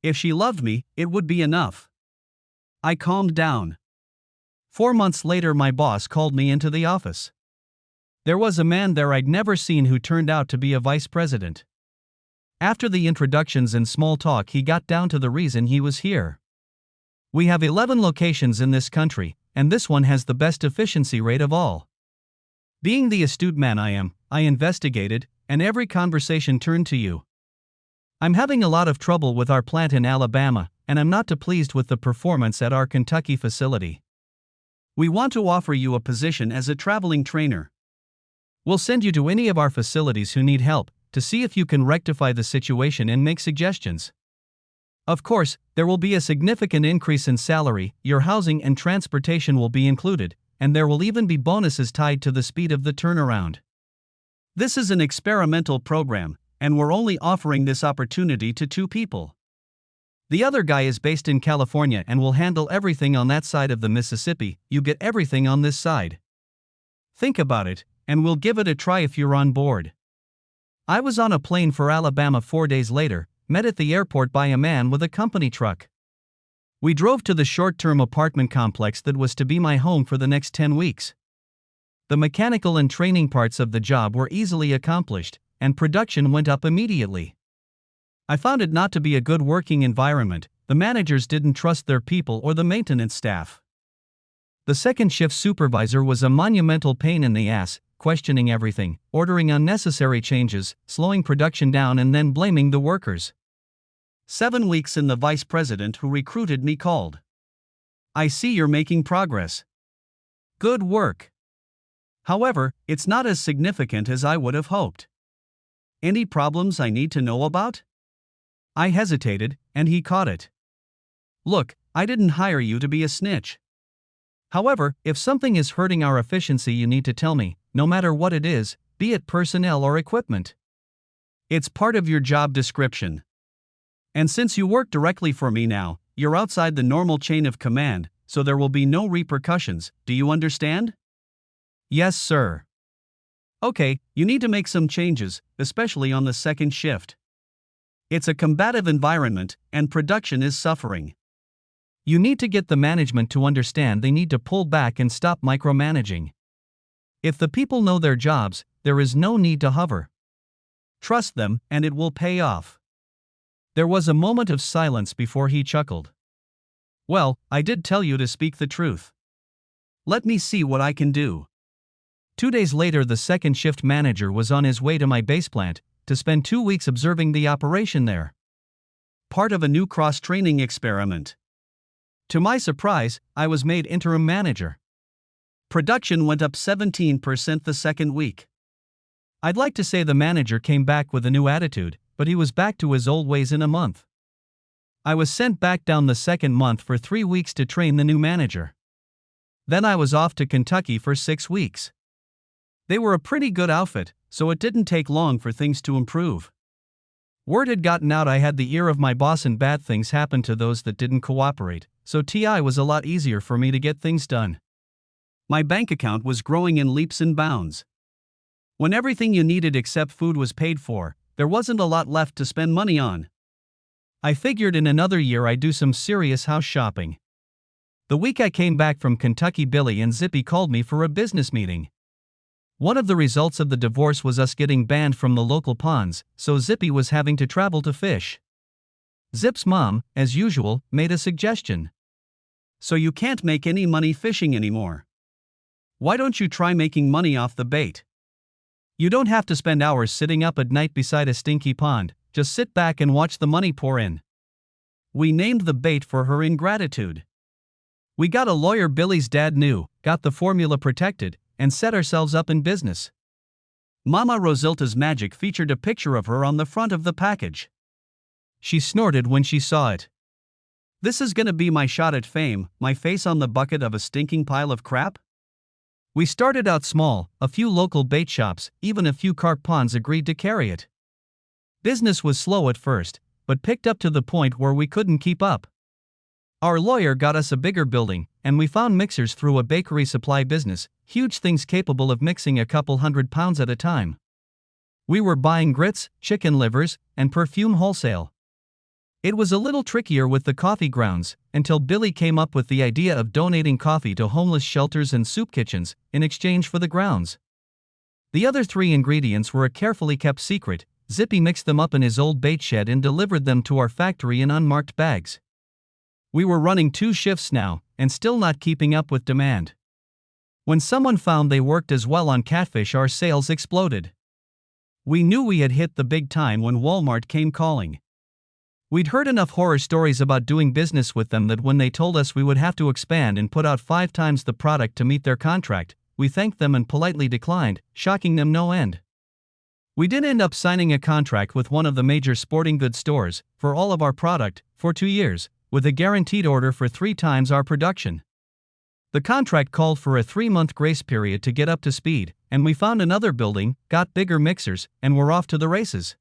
If she loved me, it would be enough. I calmed down. 4 months later, my boss called me into the office. There was a man there I'd never seen who turned out to be a vice president. After the introductions and small talk, he got down to the reason he was here. We have 11 locations in this country, and this one has the best efficiency rate of all. Being the astute man I am, I investigated, and every conversation turned to you. I'm having a lot of trouble with our plant in Alabama, and I'm not too pleased with the performance at our Kentucky facility. We want to offer you a position as a traveling trainer. We'll send you to any of our facilities who need help, to see if you can rectify the situation and make suggestions. Of course, there will be a significant increase in salary, your housing and transportation will be included, and there will even be bonuses tied to the speed of the turnaround. This is an experimental program, and we're only offering this opportunity to 2 people. The other guy is based in California and will handle everything on that side of the Mississippi. You get everything on this side. Think about it, and we'll give it a try if you're on board. I was on a plane for Alabama 4 days later, met at the airport by a man with a company truck. We drove to the short-term apartment complex that was to be my home for the next 10 weeks. The mechanical and training parts of the job were easily accomplished, and production went up immediately. I found it not to be a good working environment. The managers didn't trust their people or the maintenance staff. The second shift supervisor was a monumental pain in the ass, questioning everything, ordering unnecessary changes, slowing production down and then blaming the workers. 7 weeks in, the vice president who recruited me called. I see you're making progress. Good work. However, it's not as significant as I would have hoped. Any problems I need to know about? I hesitated, and he caught it. Look, I didn't hire you to be a snitch. However, if something is hurting our efficiency, you need to tell me, no matter what it is, be it personnel or equipment. It's part of your job description. And since you work directly for me now, you're outside the normal chain of command, so there will be no repercussions. Do you understand? Yes, sir. Okay, you need to make some changes, especially on the second shift. It's a combative environment, and production is suffering. You need to get the management to understand they need to pull back and stop micromanaging. If the people know their jobs, there is no need to hover. Trust them, and it will pay off. There was a moment of silence before he chuckled. Well, I did tell you to speak the truth. Let me see what I can do. 2 days later, the second shift manager was on his way to my base plant to spend 2 weeks observing the operation there. Part of a new cross-training experiment. To my surprise, I was made interim manager. Production went up 17% the second week. I'd like to say the manager came back with a new attitude, but he was back to his old ways in a month. I was sent back down the second month for 3 weeks to train the new manager. Then I was off to Kentucky for 6 weeks. They were a pretty good outfit, so it didn't take long for things to improve. Word had gotten out I had the ear of my boss and bad things happened to those that didn't cooperate, so TI was a lot easier for me to get things done. My bank account was growing in leaps and bounds. When everything you needed except food was paid for, there wasn't a lot left to spend money on. I figured in another year I'd do some serious house shopping. The week I came back from Kentucky, Billy and Zippy called me for a business meeting. One of the results of the divorce was us getting banned from the local ponds, so Zippy was having to travel to fish. Zip's mom, as usual, made a suggestion. So you can't make any money fishing anymore. Why don't you try making money off the bait? You don't have to spend hours sitting up at night beside a stinky pond, just sit back and watch the money pour in. We named the bait for her ingratitude. We got a lawyer Billy's dad knew, got the formula protected, and set ourselves up in business. Mama Rosilta's magic featured a picture of her on the front of the package. She snorted when she saw it. This is gonna be my shot at fame, my face on the bucket of a stinking pile of crap? We started out small, a few local bait shops, even a few carp ponds agreed to carry it. Business was slow at first, but picked up to the point where we couldn't keep up. Our lawyer got us a bigger building, and we found mixers through a bakery supply business, huge things capable of mixing a couple 100 pounds at a time. We were buying grits, chicken livers, and perfume wholesale. It was a little trickier with the coffee grounds, until Billy came up with the idea of donating coffee to homeless shelters and soup kitchens, in exchange for the grounds. The other 3 ingredients were a carefully kept secret. Zippy mixed them up in his old bait shed and delivered them to our factory in unmarked bags. We were running 2 shifts now, and still not keeping up with demand. When someone found they worked as well on catfish, our sales exploded. We knew we had hit the big time when Walmart came calling. We'd heard enough horror stories about doing business with them that when they told us we would have to expand and put out 5 times the product to meet their contract, we thanked them and politely declined, shocking them no end. We did end up signing a contract with one of the major sporting goods stores, for all of our product, for 2 years, with a guaranteed order for 3 times our production. The contract called for a 3-month grace period to get up to speed, and we found another building, got bigger mixers, and were off to the races.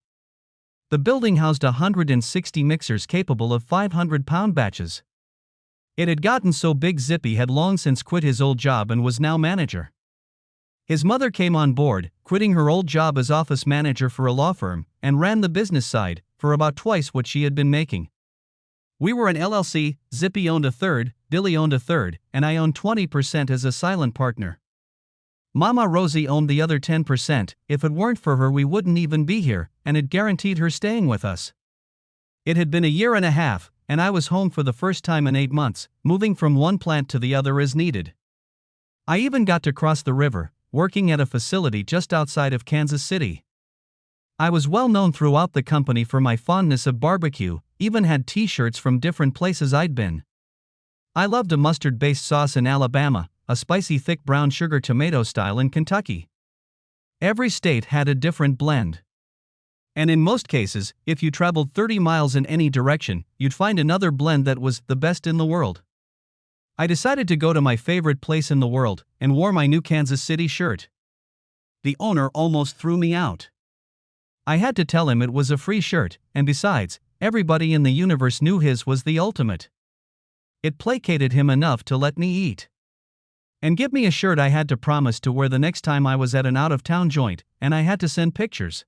The building housed 160 mixers capable of 500-pound batches. It had gotten so big Zippy had long since quit his old job and was now manager. His mother came on board, quitting her old job as office manager for a law firm, and ran the business side, for about twice what she had been making. We were an LLC, Zippy owned a third, Billy owned a third, and I owned 20% as a silent partner. Mama Rosie owned the other 10%, if it weren't for her we wouldn't even be here, and it guaranteed her staying with us. It had been a year and a half, and I was home for the first time in 8 months, moving from one plant to the other as needed. I even got to cross the river, working at a facility just outside of Kansas City. I was well known throughout the company for my fondness of barbecue, even had t-shirts from different places I'd been. I loved a mustard-based sauce in Alabama, a spicy thick brown sugar tomato style in Kentucky. Every state had a different blend. And in most cases, if you traveled 30 miles in any direction, you'd find another blend that was the best in the world. I decided to go to my favorite place in the world and wore my new Kansas City shirt. The owner almost threw me out. I had to tell him it was a free shirt, and besides, everybody in the universe knew his was the ultimate. It placated him enough to let me eat and give me a shirt I had to promise to wear the next time I was at an out-of-town joint, and I had to send pictures.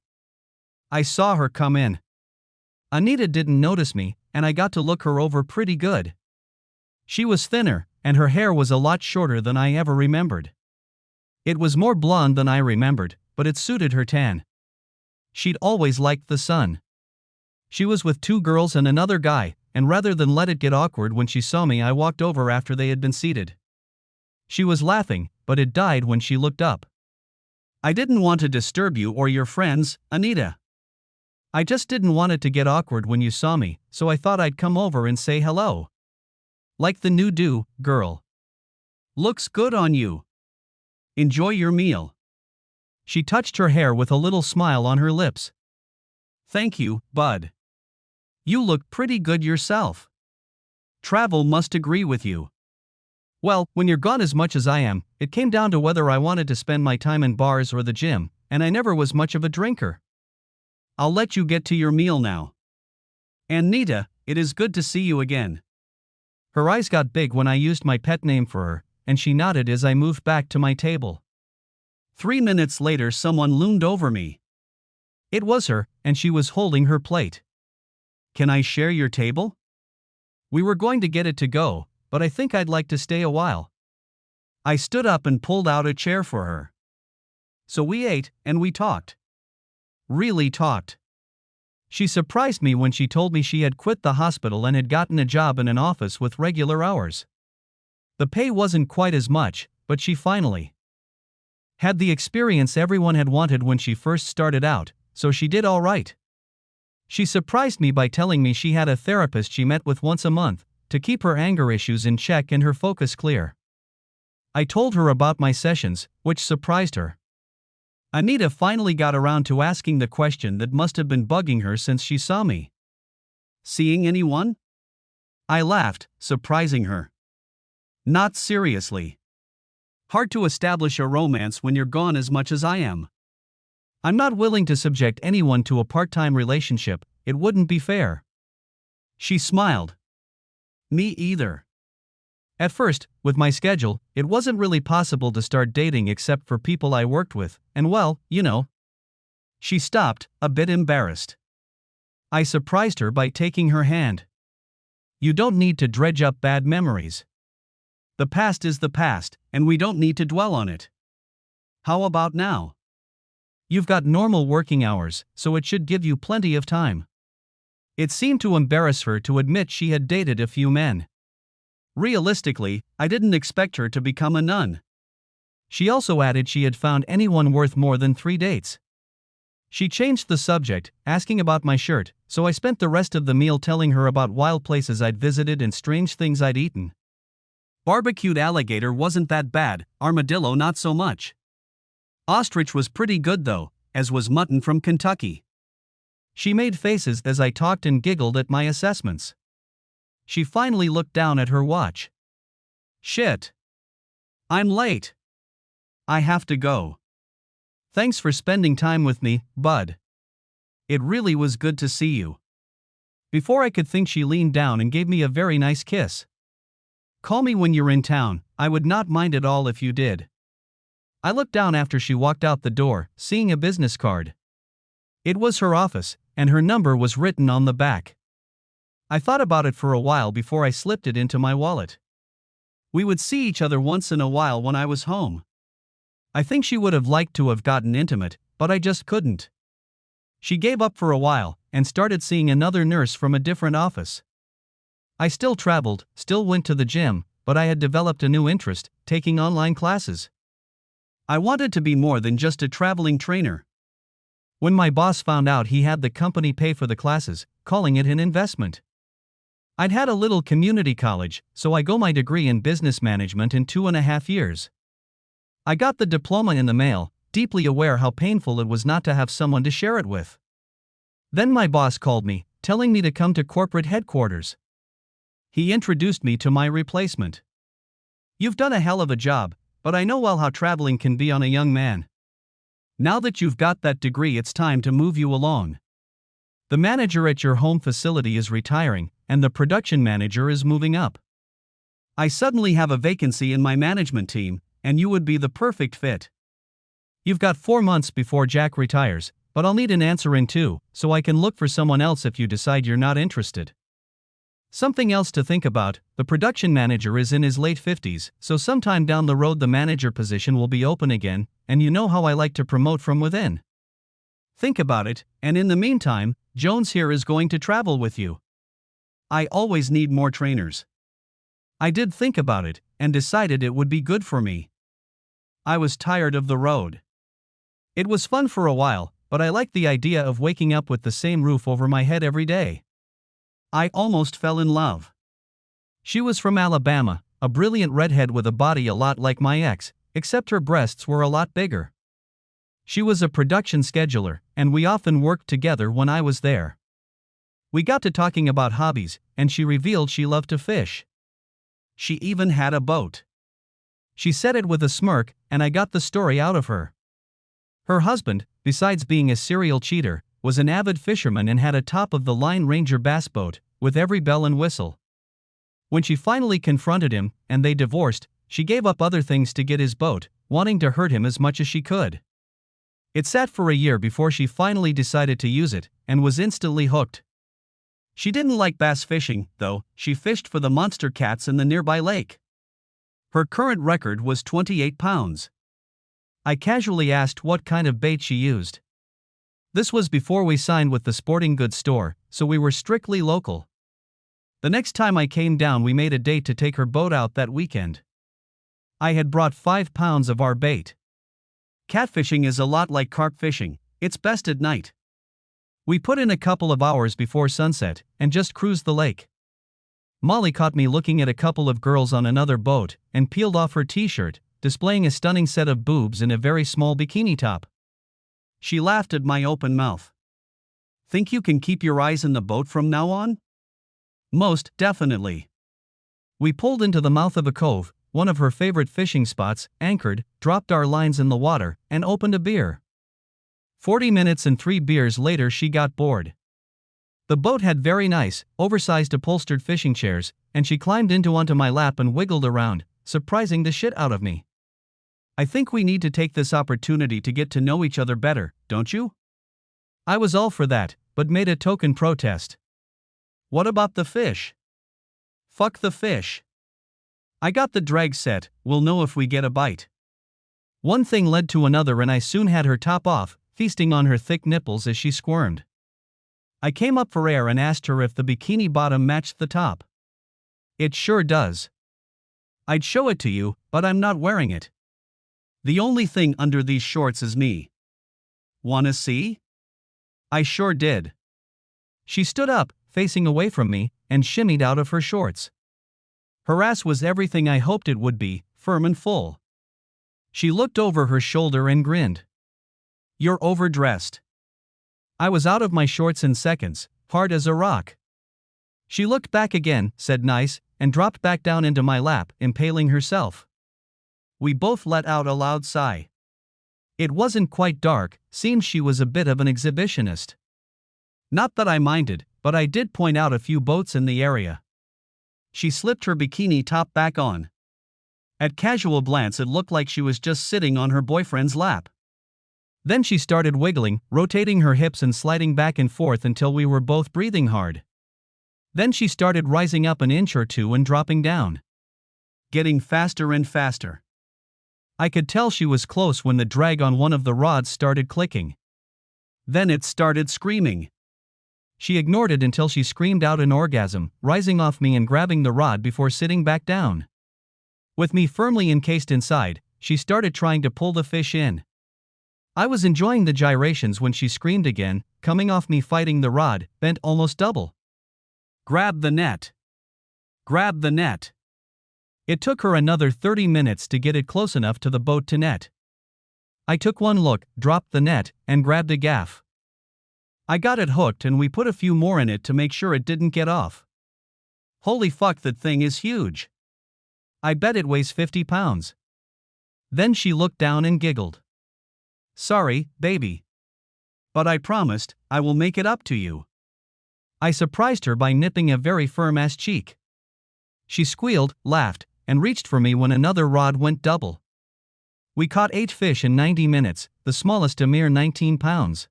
I saw her come in. Anita didn't notice me, and I got to look her over pretty good. She was thinner, and her hair was a lot shorter than I ever remembered. It was more blonde than I remembered, but it suited her tan. She'd always liked the sun. She was with 2 girls and another guy, and rather than let it get awkward when she saw me, I walked over after they had been seated. She was laughing, but it died when she looked up. I didn't want to disturb you or your friends, Anita. I just didn't want it to get awkward when you saw me, so I thought I'd come over and say hello. Like the new do, girl. Looks good on you. Enjoy your meal. She touched her hair with a little smile on her lips. Thank you, bud. You look pretty good yourself. Travel must agree with you. Well, when you're gone as much as I am, it came down to whether I wanted to spend my time in bars or the gym, and I never was much of a drinker. I'll let you get to your meal now. And Nita, it is good to see you again. Her eyes got big when I used my pet name for her, and she nodded as I moved back to my table. 3 minutes later, someone loomed over me. It was her, and she was holding her plate. Can I share your table? We were going to get it to go, but I think I'd like to stay a while. I stood up and pulled out a chair for her. So we ate, and we talked. Really talked. She surprised me when she told me she had quit the hospital and had gotten a job in an office with regular hours. The pay wasn't quite as much, but she finally had the experience everyone had wanted when she first started out, so she did all right. She surprised me by telling me she had a therapist she met with once a month to keep her anger issues in check and her focus clear. I told her about my sessions, which surprised her. Anita finally got around to asking the question that must have been bugging her since she saw me. Seeing anyone? I laughed, surprising her. Not seriously. Hard to establish a romance when you're gone as much as I am. I'm not willing to subject anyone to a part-time relationship, it wouldn't be fair. She smiled. Me either. At first, with my schedule, it wasn't really possible to start dating except for people I worked with, and well, you know. She stopped, a bit embarrassed. I surprised her by taking her hand. You don't need to dredge up bad memories. The past is the past, and we don't need to dwell on it. How about now? You've got normal working hours, so it should give you plenty of time. It seemed to embarrass her to admit she had dated a few men. Realistically, I didn't expect her to become a nun. She also added she had found anyone worth more than 3 dates. She changed the subject, asking about my shirt, so I spent the rest of the meal telling her about wild places I'd visited and strange things I'd eaten. Barbecued alligator wasn't that bad, armadillo not so much. Ostrich was pretty good though, as was mutton from Kentucky. She made faces as I talked and giggled at my assessments. She finally looked down at her watch. Shit. I'm late. I have to go. Thanks for spending time with me, bud. It really was good to see you. Before I could think, she leaned down and gave me a very nice kiss. Call me when you're in town, I would not mind at all if you did. I looked down after she walked out the door, seeing a business card. It was her office, and her number was written on the back. I thought about it for a while before I slipped it into my wallet. We would see each other once in a while when I was home. I think she would have liked to have gotten intimate, but I just couldn't. She gave up for a while, and started seeing another nurse from a different office. I still traveled, still went to the gym, but I had developed a new interest, taking online classes. I wanted to be more than just a traveling trainer. When my boss found out, he had the company pay for the classes, calling it an investment. I'd had a little community college, so I got my degree in business management in 2.5 years. I got the diploma in the mail, deeply aware how painful it was not to have someone to share it with. Then my boss called me, telling me to come to corporate headquarters. He introduced me to my replacement. You've done a hell of a job, but I know well how traveling can be on a young man. Now that you've got that degree, it's time to move you along. The manager at your home facility is retiring, and the production manager is moving up. I suddenly have a vacancy in my management team, and you would be the perfect fit. You've got 4 months before Jack retires, but I'll need an answer in 2, so I can look for someone else if you decide you're not interested. Something else to think about, the production manager is in his late 50s, so sometime down the road the manager position will be open again, and you know how I like to promote from within. Think about it, and in the meantime, Jones here is going to travel with you. I always need more trainers. I did think about it, and decided it would be good for me. I was tired of the road. It was fun for a while, but I liked the idea of waking up with the same roof over my head every day. I almost fell in love. She was from Alabama, a brilliant redhead with a body a lot like my ex, except her breasts were a lot bigger. She was a production scheduler, and we often worked together when I was there. We got to talking about hobbies, and she revealed she loved to fish. She even had a boat. She said it with a smirk, and I got the story out of her. Her husband, besides being a serial cheater, was an avid fisherman and had a top-of-the-line Ranger bass boat, with every bell and whistle. When she finally confronted him, and they divorced, she gave up other things to get his boat, wanting to hurt him as much as she could. It sat for a year before she finally decided to use it, and was instantly hooked. She didn't like bass fishing, though. She fished for the monster cats in the nearby lake. Her current record was 28 pounds. I casually asked what kind of bait she used. This was before we signed with the sporting goods store, so we were strictly local. The next time I came down, we made a date to take her boat out that weekend. I had brought 5 pounds of our bait. Catfishing is a lot like carp fishing, it's best at night. We put in a couple of hours before sunset, and just cruised the lake. Molly caught me looking at a couple of girls on another boat, and peeled off her t-shirt, displaying a stunning set of boobs in a very small bikini top. She laughed at my open mouth. Think you can keep your eyes in the boat from now on? Most definitely. We pulled into the mouth of a cove, one of her favorite fishing spots, anchored, dropped our lines in the water, and opened a beer. 40 minutes and 3 beers later she got bored. The boat had very nice, oversized upholstered fishing chairs, and she climbed onto my lap and wiggled around, surprising the shit out of me. I think we need to take this opportunity to get to know each other better, don't you? I was all for that, but made a token protest. What about the fish? Fuck the fish. I got the drag set, we'll know if we get a bite. One thing led to another and I soon had her top off, feasting on her thick nipples as she squirmed. I came up for air and asked her if the bikini bottom matched the top. It sure does. I'd show it to you, but I'm not wearing it. The only thing under these shorts is me. Wanna see? I sure did. She stood up, facing away from me, and shimmied out of her shorts. Her ass was everything I hoped it would be, firm and full. She looked over her shoulder and grinned. You're overdressed. I was out of my shorts in seconds, hard as a rock. She looked back again, said nice, and dropped back down into my lap, impaling herself. We both let out a loud sigh. It wasn't quite dark, seemed she was a bit of an exhibitionist. Not that I minded, but I did point out a few boats in the area. She slipped her bikini top back on. At casual glance it looked like she was just sitting on her boyfriend's lap. Then she started wiggling, rotating her hips and sliding back and forth until we were both breathing hard. Then she started rising up an inch or two and dropping down. Getting faster and faster. I could tell she was close when the drag on one of the rods started clicking. Then it started screaming. She ignored it until she screamed out an orgasm, rising off me and grabbing the rod before sitting back down. With me firmly encased inside, she started trying to pull the fish in. I was enjoying the gyrations when she screamed again, coming off me fighting the rod, bent almost double. Grab the net. Grab the net. It took her another 30 minutes to get it close enough to the boat to net. I took one look, dropped the net, and grabbed a gaff. I got it hooked and we put a few more in it to make sure it didn't get off. Holy fuck, that thing is huge. I bet it weighs 50 pounds. Then she looked down and giggled. Sorry, baby. But I promised, I will make it up to you. I surprised her by nipping a very firm ass cheek. She squealed, laughed, and reached for me when another rod went double. We caught 8 fish in 90 minutes, the smallest a mere 19 pounds.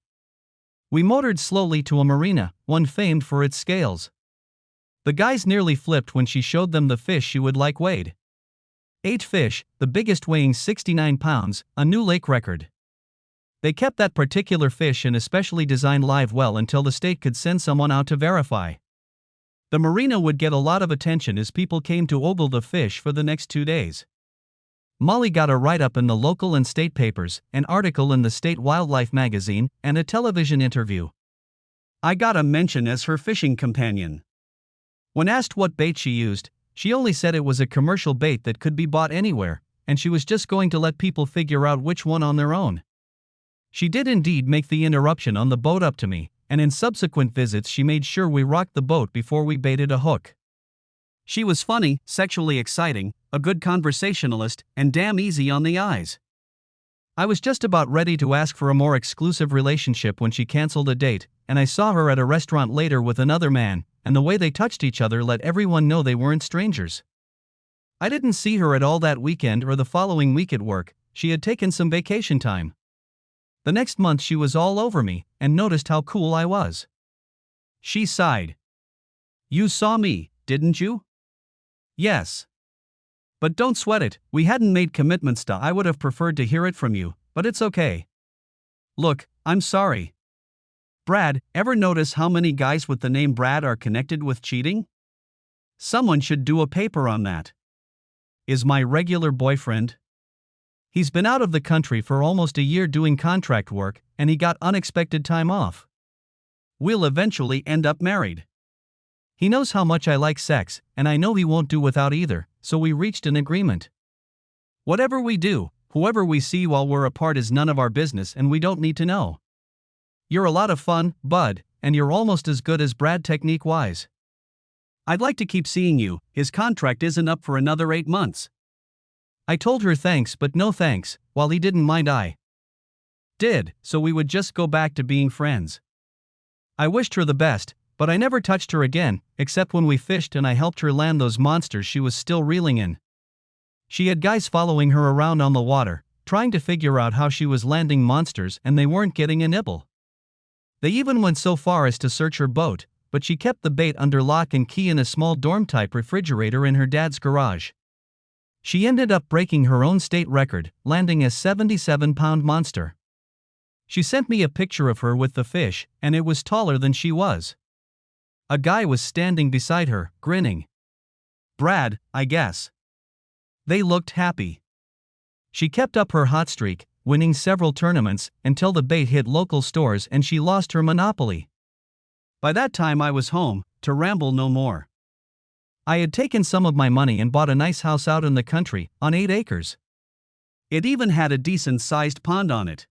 We motored slowly to a marina, one famed for its scales. The guys nearly flipped when she showed them the fish she would like weighed. 8 fish, the biggest weighing 69 pounds, a new lake record. They kept that particular fish in a specially designed live well until the state could send someone out to verify. The marina would get a lot of attention as people came to ogle the fish for the next 2 days. Molly got a write-up in the local and state papers, an article in the state wildlife magazine, and a television interview. I got a mention as her fishing companion. When asked what bait she used, she only said it was a commercial bait that could be bought anywhere, and she was just going to let people figure out which one on their own. She did indeed make the interruption on the boat up to me, and in subsequent visits she made sure we rocked the boat before we baited a hook. She was funny, sexually exciting, a good conversationalist, and damn easy on the eyes. I was just about ready to ask for a more exclusive relationship when she canceled a date, and I saw her at a restaurant later with another man, and the way they touched each other let everyone know they weren't strangers. I didn't see her at all that weekend or the following week at work. She had taken some vacation time. The next month she was all over me, and noticed how cool I was. She sighed. You saw me, didn't you? Yes. But don't sweat it, we hadn't made commitments to. I would have preferred to hear it from you, but it's okay. Look, I'm sorry. Brad, ever notice how many guys with the name Brad are connected with cheating? Someone should do a paper on that. Is my regular boyfriend. He's been out of the country for almost a year doing contract work, and he got unexpected time off. We'll eventually end up married. He knows how much I like sex, and I know he won't do without either, so we reached an agreement. Whatever we do, whoever we see while we're apart is none of our business and we don't need to know. You're a lot of fun, bud, and you're almost as good as Brad technique-wise. I'd like to keep seeing you, his contract isn't up for another 8 months. I told her thanks but no thanks, while he didn't mind I did, so we would just go back to being friends. I wished her the best, but I never touched her again, except when we fished and I helped her land those monsters she was still reeling in. She had guys following her around on the water, trying to figure out how she was landing monsters and they weren't getting a nibble. They even went so far as to search her boat, but she kept the bait under lock and key in a small dorm-type refrigerator in her dad's garage. She ended up breaking her own state record, landing a 77-pound monster. She sent me a picture of her with the fish, and it was taller than she was. A guy was standing beside her, grinning. Brad, I guess. They looked happy. She kept up her hot streak, winning several tournaments, until the bait hit local stores and she lost her monopoly. By that time I was home, to ramble no more. I had taken some of my money and bought a nice house out in the country, on 8 acres. It even had a decent-sized pond on it.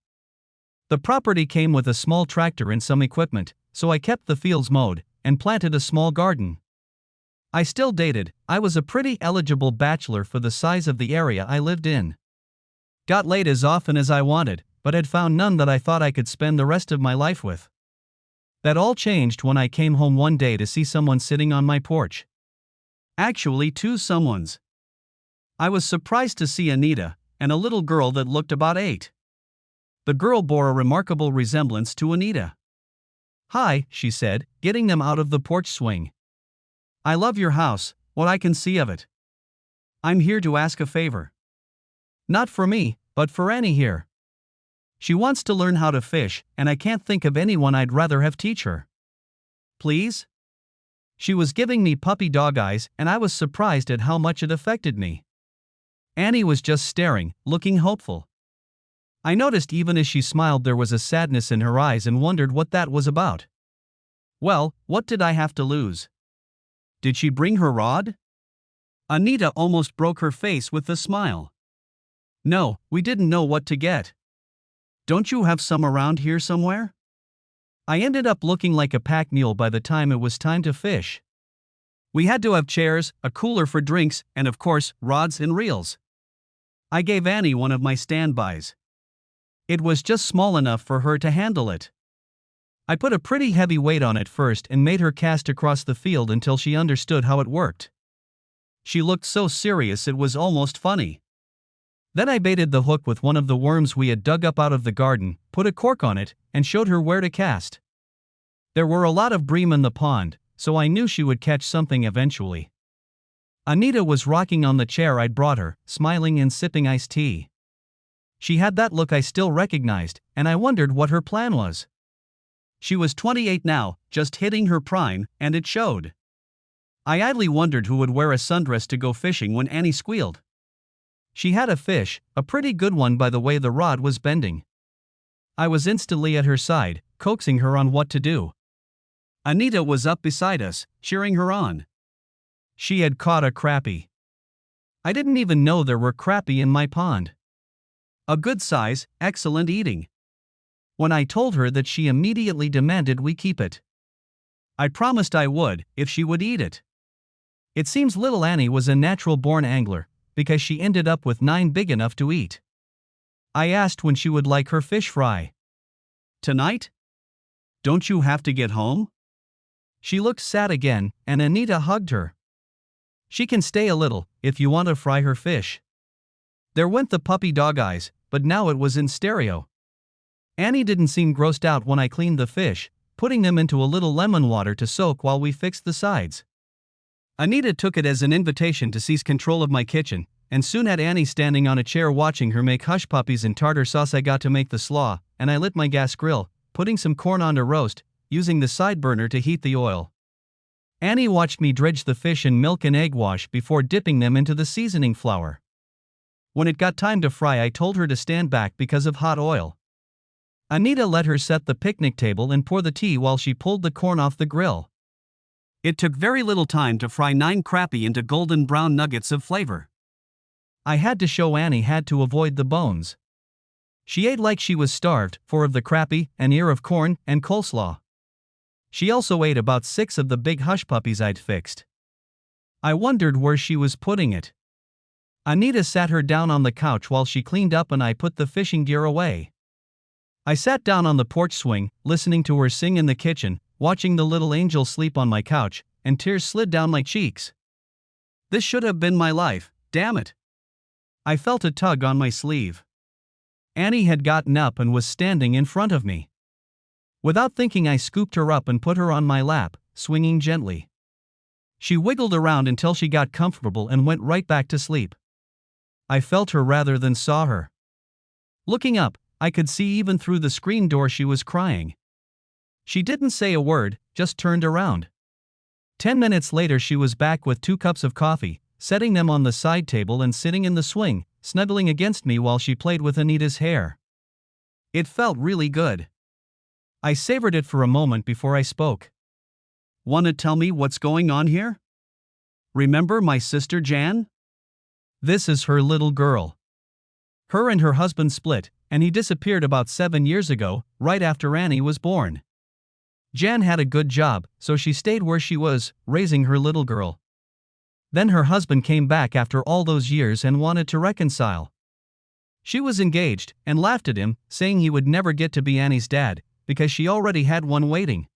The property came with a small tractor and some equipment, so I kept the fields mowed, and planted a small garden. I still dated. I was a pretty eligible bachelor for the size of the area I lived in. Got laid as often as I wanted, but had found none that I thought I could spend the rest of my life with. That all changed when I came home one day to see someone sitting on my porch. Actually, 2 someones. I was surprised to see Anita, and a little girl that looked about 8. The girl bore a remarkable resemblance to Anita. "Hi," she said, getting them out of the porch swing. "I love your house, what I can see of it. I'm here to ask a favor." "Not for me, but for Annie here. She wants to learn how to fish, and I can't think of anyone I'd rather have teach her." "Please?" She was giving me puppy dog eyes, and I was surprised at how much it affected me. Annie was just staring, looking hopeful. I noticed even as she smiled there was a sadness in her eyes and wondered what that was about. Well, what did I have to lose? Did she bring her rod? Anita almost broke her face with the smile. No, we didn't know what to get. Don't you have some around here somewhere? I ended up looking like a pack mule by the time it was time to fish. We had to have chairs, a cooler for drinks, and of course, rods and reels. I gave Annie one of my standbys. It was just small enough for her to handle it. I put a pretty heavy weight on it first and made her cast across the field until she understood how it worked. She looked so serious it was almost funny. Then I baited the hook with one of the worms we had dug up out of the garden, put a cork on it, and showed her where to cast. There were a lot of bream in the pond, so I knew she would catch something eventually. Anita was rocking on the chair I'd brought her, smiling and sipping iced tea. She had that look I still recognized, and I wondered what her plan was. She was 28 now, just hitting her prime, and it showed. I idly wondered who would wear a sundress to go fishing when Annie squealed. She had a fish, a pretty good one by the way the rod was bending. I was instantly at her side, coaxing her on what to do. Anita was up beside us, cheering her on. She had caught a crappie. I didn't even know there were crappie in my pond. A good size, excellent eating. When I told her that, she immediately demanded we keep it. I promised I would, if she would eat it. It seems little Annie was a natural-born angler, because she ended up with 9 big enough to eat. I asked when she would like her fish fry. Tonight? Don't you have to get home? She looked sad again, and Anita hugged her. She can stay a little, if you want to fry her fish. There went the puppy dog eyes, but now it was in stereo. Annie didn't seem grossed out when I cleaned the fish, putting them into a little lemon water to soak while we fixed the sides. Anita took it as an invitation to seize control of my kitchen, and soon had Annie standing on a chair watching her make hush puppies in tartar sauce. I got to make the slaw, and I lit my gas grill, putting some corn on to roast, using the side burner to heat the oil. Annie watched me dredge the fish in milk and egg wash before dipping them into the seasoning flour. When it got time to fry, I told her to stand back because of hot oil. Anita let her set the picnic table and pour the tea while she pulled the corn off the grill. It took very little time to fry 9 crappie into golden brown nuggets of flavor. I had to show Annie had to avoid the bones. She ate like she was starved, 4 of the crappie, an ear of corn, and coleslaw. She also ate about 6 of the big hush puppies I'd fixed. I wondered where she was putting it. Anita sat her down on the couch while she cleaned up and I put the fishing gear away. I sat down on the porch swing, listening to her sing in the kitchen, watching the little angel sleep on my couch, and tears slid down my cheeks. This should have been my life, damn it. I felt a tug on my sleeve. Annie had gotten up and was standing in front of me. Without thinking, I scooped her up and put her on my lap, swinging gently. She wiggled around until she got comfortable and went right back to sleep. I felt her rather than saw her. Looking up, I could see even through the screen door she was crying. She didn't say a word, just turned around. 10 minutes later she was back with 2 cups of coffee, setting them on the side table and sitting in the swing, snuggling against me while she played with Anita's hair. It felt really good. I savored it for a moment before I spoke. "Wanna tell me what's going on here? Remember my sister Jan? This is her little girl. Her and her husband split, and he disappeared about 7 years ago, right after Annie was born. Jan had a good job, so she stayed where she was, raising her little girl. Then her husband came back after all those years and wanted to reconcile. She was engaged, and laughed at him, saying he would never get to be Annie's dad, because she already had one waiting.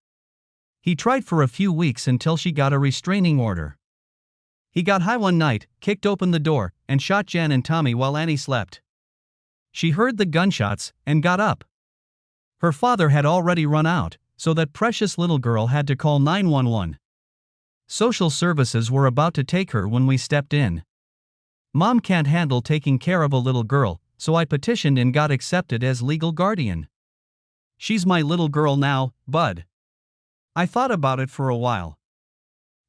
He tried for a few weeks until she got a restraining order. He got high one night, kicked open the door, and shot Jan and Tommy while Annie slept. She heard the gunshots, and got up. Her father had already run out, so that precious little girl had to call 911. Social services were about to take her when we stepped in. Mom can't handle taking care of a little girl, so I petitioned and got accepted as legal guardian. She's my little girl now, bud. I thought about it for a while.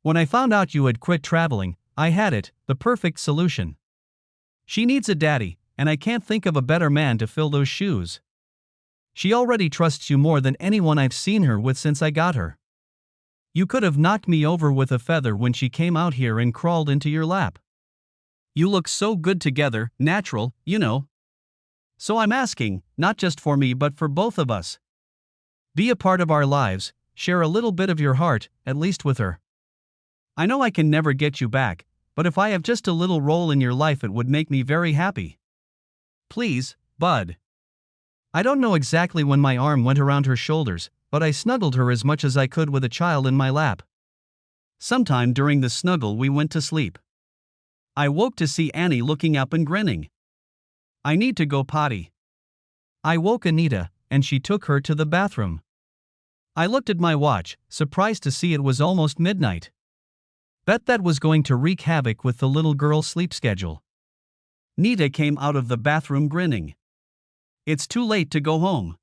When I found out you had quit traveling, I had it, the perfect solution. She needs a daddy, and I can't think of a better man to fill those shoes. She already trusts you more than anyone I've seen her with since I got her. You could have knocked me over with a feather when she came out here and crawled into your lap. You look so good together, natural, you know. So I'm asking, not just for me but for both of us. Be a part of our lives, share a little bit of your heart, at least with her. I know I can never get you back, but if I have just a little role in your life, it would make me very happy. Please, bud. I don't know exactly when my arm went around her shoulders, but I snuggled her as much as I could with a child in my lap. Sometime during the snuggle, we went to sleep. I woke to see Annie looking up and grinning. I need to go potty. I woke Anita, and she took her to the bathroom. I looked at my watch, surprised to see it was almost midnight. Bet that was going to wreak havoc with the little girl's sleep schedule. Nita came out of the bathroom grinning. It's too late to go home.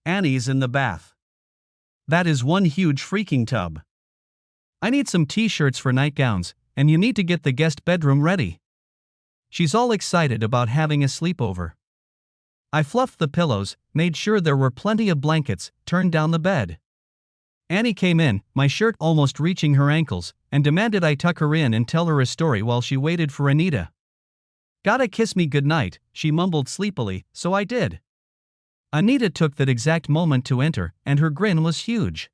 Annie's in the bath. That is one huge freaking tub. I need some t-shirts for nightgowns, and you need to get the guest bedroom ready. She's all excited about having a sleepover. I fluffed the pillows, made sure there were plenty of blankets, turned down the bed. Annie came in, my shirt almost reaching her ankles, and demanded I tuck her in and tell her a story while she waited for Anita. Gotta kiss me goodnight, she mumbled sleepily, so I did. Anita took that exact moment to enter, and her grin was huge.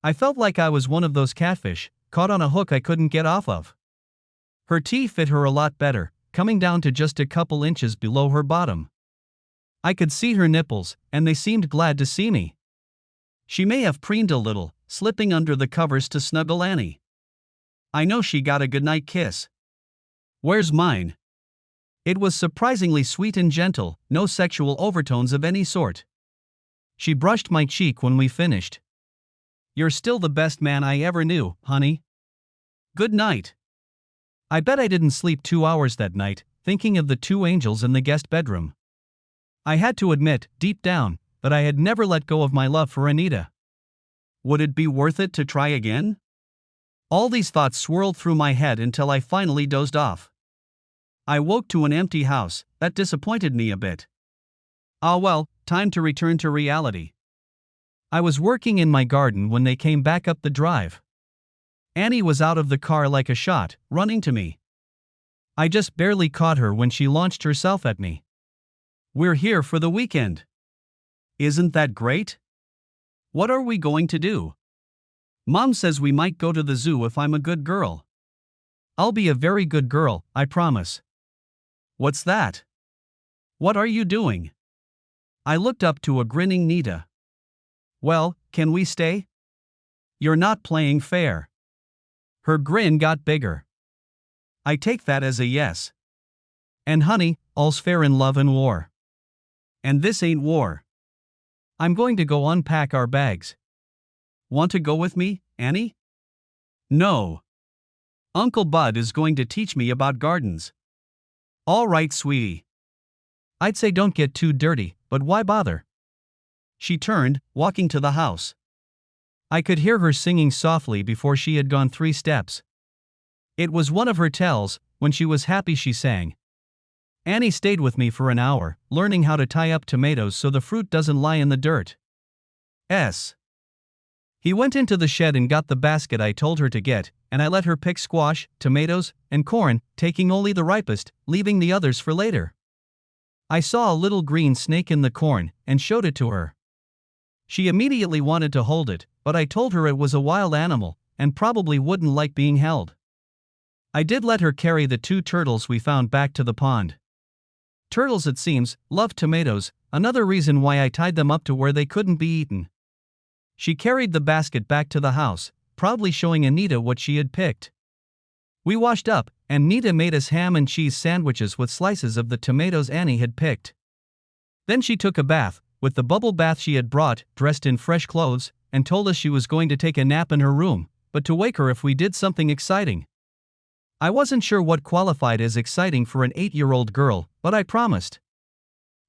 I felt like I was one of those catfish, caught on a hook I couldn't get off of. Her tee fit her a lot better, coming down to just a couple inches below her bottom. I could see her nipples, and they seemed glad to see me. She may have preened a little, slipping under the covers to snuggle Annie. I know she got a goodnight kiss. Where's mine? It was surprisingly sweet and gentle, no sexual overtones of any sort. She brushed my cheek when we finished. You're still the best man I ever knew, honey. Good night. I bet I didn't sleep 2 hours that night, thinking of the two angels in the guest bedroom. I had to admit, deep down, that I had never let go of my love for Anita. Would it be worth it to try again? All these thoughts swirled through my head until I finally dozed off. I woke to an empty house. That disappointed me a bit. Ah well, time to return to reality. I was working in my garden when they came back up the drive. Annie was out of the car like a shot, running to me. I just barely caught her when she launched herself at me. We're here for the weekend. Isn't that great? What are we going to do? Mom says we might go to the zoo if I'm a good girl. I'll be a very good girl, I promise. What's that? What are you doing? I looked up to a grinning Nita. Well, can we stay? You're not playing fair. Her grin got bigger. I take that as a yes. And honey, all's fair in love and war. And this ain't war. I'm going to go unpack our bags. Want to go with me, Annie? No. Uncle Bud is going to teach me about gardens. All right, sweetie. I'd say don't get too dirty, but why bother? She turned, walking to the house. I could hear her singing softly before she had gone 3 steps. It was one of her tells. When she was happy she sang. Annie stayed with me for an hour, learning how to tie up tomatoes so the fruit doesn't lie in the dirt. He went into the shed and got the basket I told her to get, and I let her pick squash, tomatoes, and corn, taking only the ripest, leaving the others for later. I saw a little green snake in the corn, and showed it to her. She immediately wanted to hold it, but I told her it was a wild animal, and probably wouldn't like being held. I did let her carry the 2 turtles we found back to the pond. Turtles, it seems, love tomatoes, another reason why I tied them up to where they couldn't be eaten. She carried the basket back to the house, proudly showing Anita what she had picked. We washed up, and Nita made us ham and cheese sandwiches with slices of the tomatoes Annie had picked. Then she took a bath, with the bubble bath she had brought, dressed in fresh clothes, and told us she was going to take a nap in her room, but to wake her if we did something exciting. I wasn't sure what qualified as exciting for an 8-year-old girl, but I promised.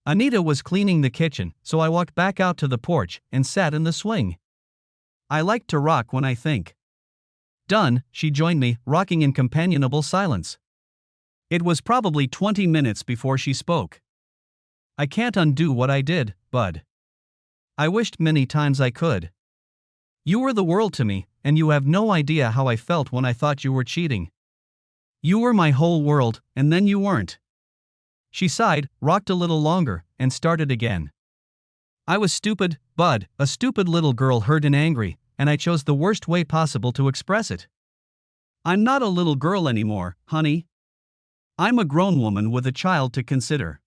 Anita was cleaning the kitchen, so I walked back out to the porch and sat in the swing. I like to rock when I think. Done, she joined me, rocking in companionable silence. It was probably 20 minutes before she spoke. I can't undo what I did, bud. I wished many times I could. You were the world to me, and you have no idea how I felt when I thought you were cheating. You were my whole world, and then you weren't. She sighed, rocked a little longer, and started again. I was stupid, Bud, a stupid little girl hurt and angry, and I chose the worst way possible to express it. I'm not a little girl anymore, honey. I'm a grown woman with a child to consider.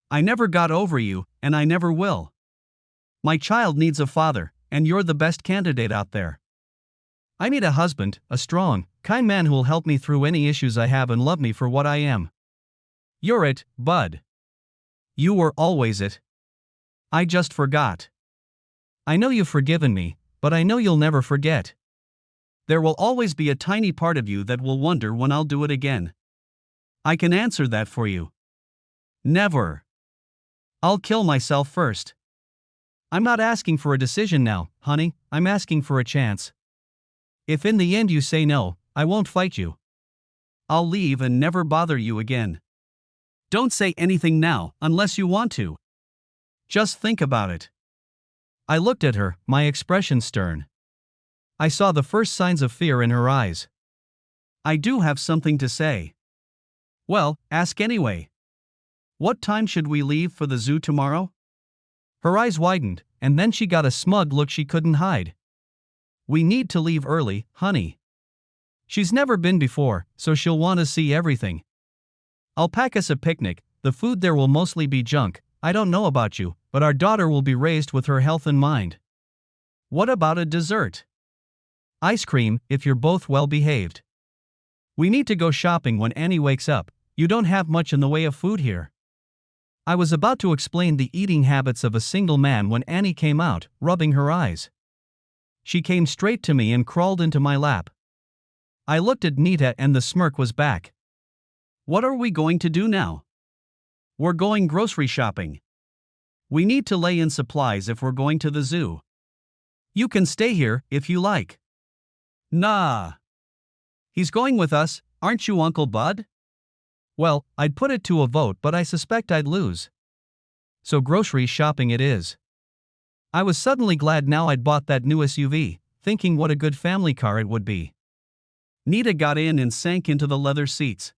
I never got over you, and I never will. My child needs a father, and you're the best candidate out there. I need a husband, a strong, kind man who'll help me through any issues I have and love me for what I am. You're it, bud. You were always it. I just forgot. I know you've forgiven me, but I know you'll never forget. There will always be a tiny part of you that will wonder when I'll do it again. I can answer that for you. Never. I'll kill myself first. I'm not asking for a decision now, honey, I'm asking for a chance. If in the end you say no, I won't fight you. I'll leave and never bother you again. Don't say anything now, unless you want to. Just think about it. I looked at her, my expression stern. I saw the first signs of fear in her eyes. I do have something to say. Well, ask anyway. What time should we leave for the zoo tomorrow? Her eyes widened, and then she got a smug look she couldn't hide. We need to leave early, honey. She's never been before, so she'll want to see everything. I'll pack us a picnic, the food there will mostly be junk, I don't know about you, but our daughter will be raised with her health in mind. What about a dessert? Ice cream, if you're both well behaved. We need to go shopping when Annie wakes up, you don't have much in the way of food here. I was about to explain the eating habits of a single man when Annie came out, rubbing her eyes. She came straight to me and crawled into my lap. I looked at Nita and the smirk was back. What are we going to do now? We're going grocery shopping. We need to lay in supplies if we're going to the zoo. You can stay here if you like. Nah. He's going with us, aren't you, Uncle Bud? Well, I'd put it to a vote, but I suspect I'd lose. So grocery shopping it is. I was suddenly glad now I'd bought that new SUV, thinking what a good family car it would be. Nita got in and sank into the leather seats.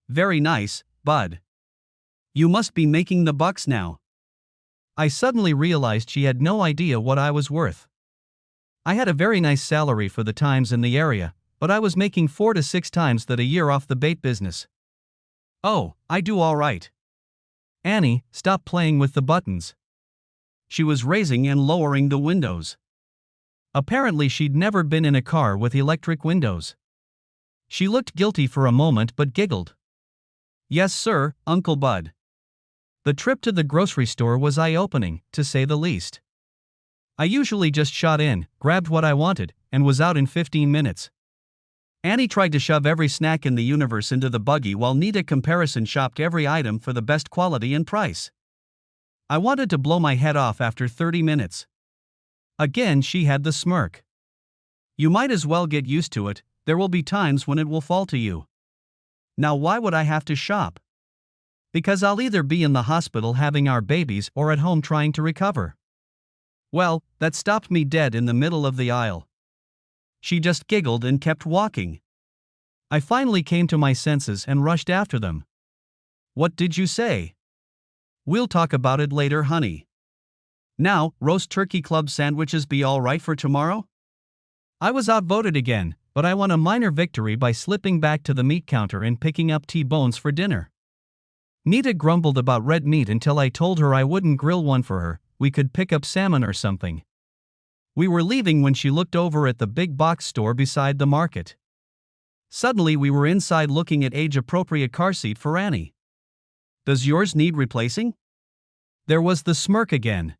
Very nice, Bud. You must be making the bucks now. I suddenly realized she had no idea what I was worth. I had a very nice salary for the times in the area, but I was making 4 to 6 times that a year off the bait business. Oh, I do all right. Annie, stop playing with the buttons. She was raising and lowering the windows. Apparently she'd never been in a car with electric windows. She looked guilty for a moment but giggled. Yes sir, Uncle Bud. The trip to the grocery store was eye-opening, to say the least. I usually just shot in, grabbed what I wanted, and was out in 15 minutes. Annie tried to shove every snack in the universe into the buggy while Nita comparison shopped every item for the best quality and price. I wanted to blow my head off after 30 minutes. Again she had the smirk. You might as well get used to it, there will be times when it will fall to you. Now why would I have to shop? Because I'll either be in the hospital having our babies or at home trying to recover. Well, that stopped me dead in the middle of the aisle. She just giggled and kept walking. I finally came to my senses and rushed after them. What did you say? We'll talk about it later, honey. Now, roast turkey club sandwiches be all right for tomorrow? I was outvoted again, but I won a minor victory by slipping back to the meat counter and picking up T-bones for dinner. Nita grumbled about red meat until I told her I wouldn't grill one for her, we could pick up salmon or something. We were leaving when she looked over at the big box store beside the market. Suddenly we were inside looking at age-appropriate car seat for Annie. Does yours need replacing? There was the smirk again.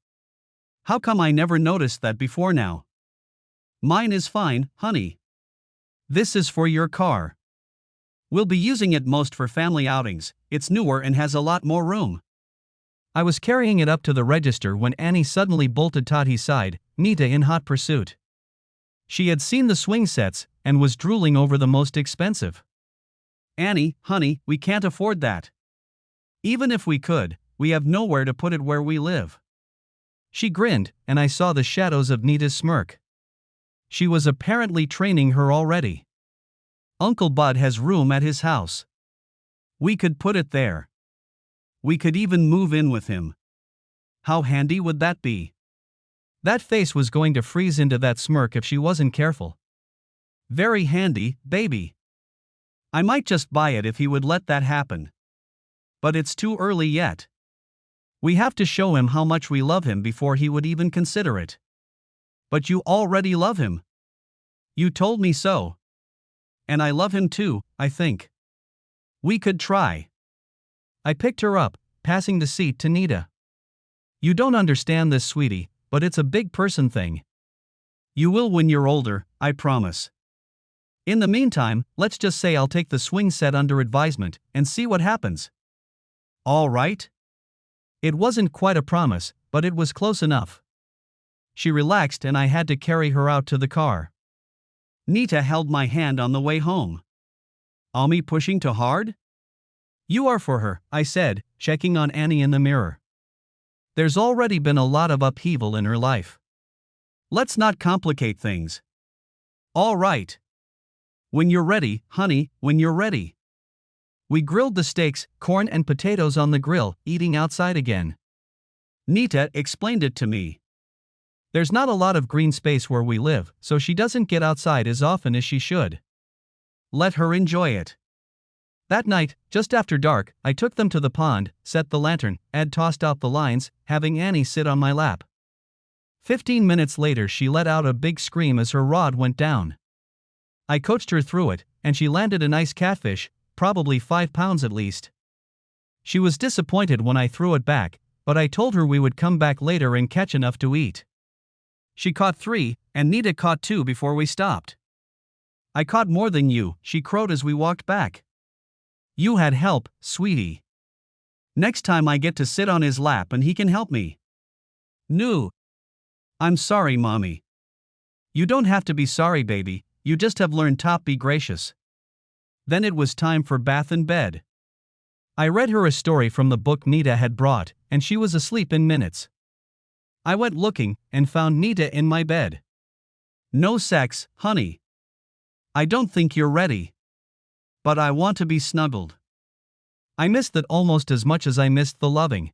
How come I never noticed that before now? Mine is fine, honey. This is for your car. We'll be using it most for family outings, it's newer and has a lot more room. I was carrying it up to the register when Annie suddenly bolted Tati's side, Nita in hot pursuit. She had seen the swing sets, and was drooling over the most expensive. Annie, honey, we can't afford that. Even if we could, we have nowhere to put it where we live. She grinned, and I saw the shadows of Nita's smirk. She was apparently training her already. Uncle Bud has room at his house. We could put it there. We could even move in with him. How handy would that be? That face was going to freeze into that smirk if she wasn't careful. Very handy, baby. I might just buy it if he would let that happen. But it's too early yet. We have to show him how much we love him before he would even consider it. But you already love him. You told me so. And I love him too, I think. We could try. I picked her up, passing the seat to Nita. You don't understand this, sweetie, but it's a big person thing. You will when you're older, I promise. In the meantime, let's just say I'll take the swing set under advisement and see what happens. All right? It wasn't quite a promise, but it was close enough. She relaxed and I had to carry her out to the car. Nita held my hand on the way home. Me pushing too hard? You are for her, I said, checking on Annie in the mirror. There's already been a lot of upheaval in her life. Let's not complicate things. All right. When you're ready, honey, when you're ready. We grilled the steaks, corn and potatoes on the grill, eating outside again. Nita explained it to me. There's not a lot of green space where we live, so she doesn't get outside as often as she should. Let her enjoy it. That night, just after dark, I took them to the pond, set the lantern, and tossed out the lines, having Annie sit on my lap. 15 minutes later she let out a big scream as her rod went down. I coached her through it, and she landed a nice catfish, probably 5 pounds at least. She was disappointed when I threw it back, but I told her we would come back later and catch enough to eat. She caught 3, and Nita caught 2 before we stopped. I caught more than you, she crowed as we walked back. You had help, sweetie. Next time I get to sit on his lap and he can help me. No. I'm sorry, Mommy. You don't have to be sorry, baby, you just have learned to be gracious. Then it was time for bath and bed. I read her a story from the book Nita had brought, and she was asleep in minutes. I went looking, and found Nita in my bed. No sex, honey. I don't think you're ready. But I want to be snuggled. I missed that almost as much as I missed the loving.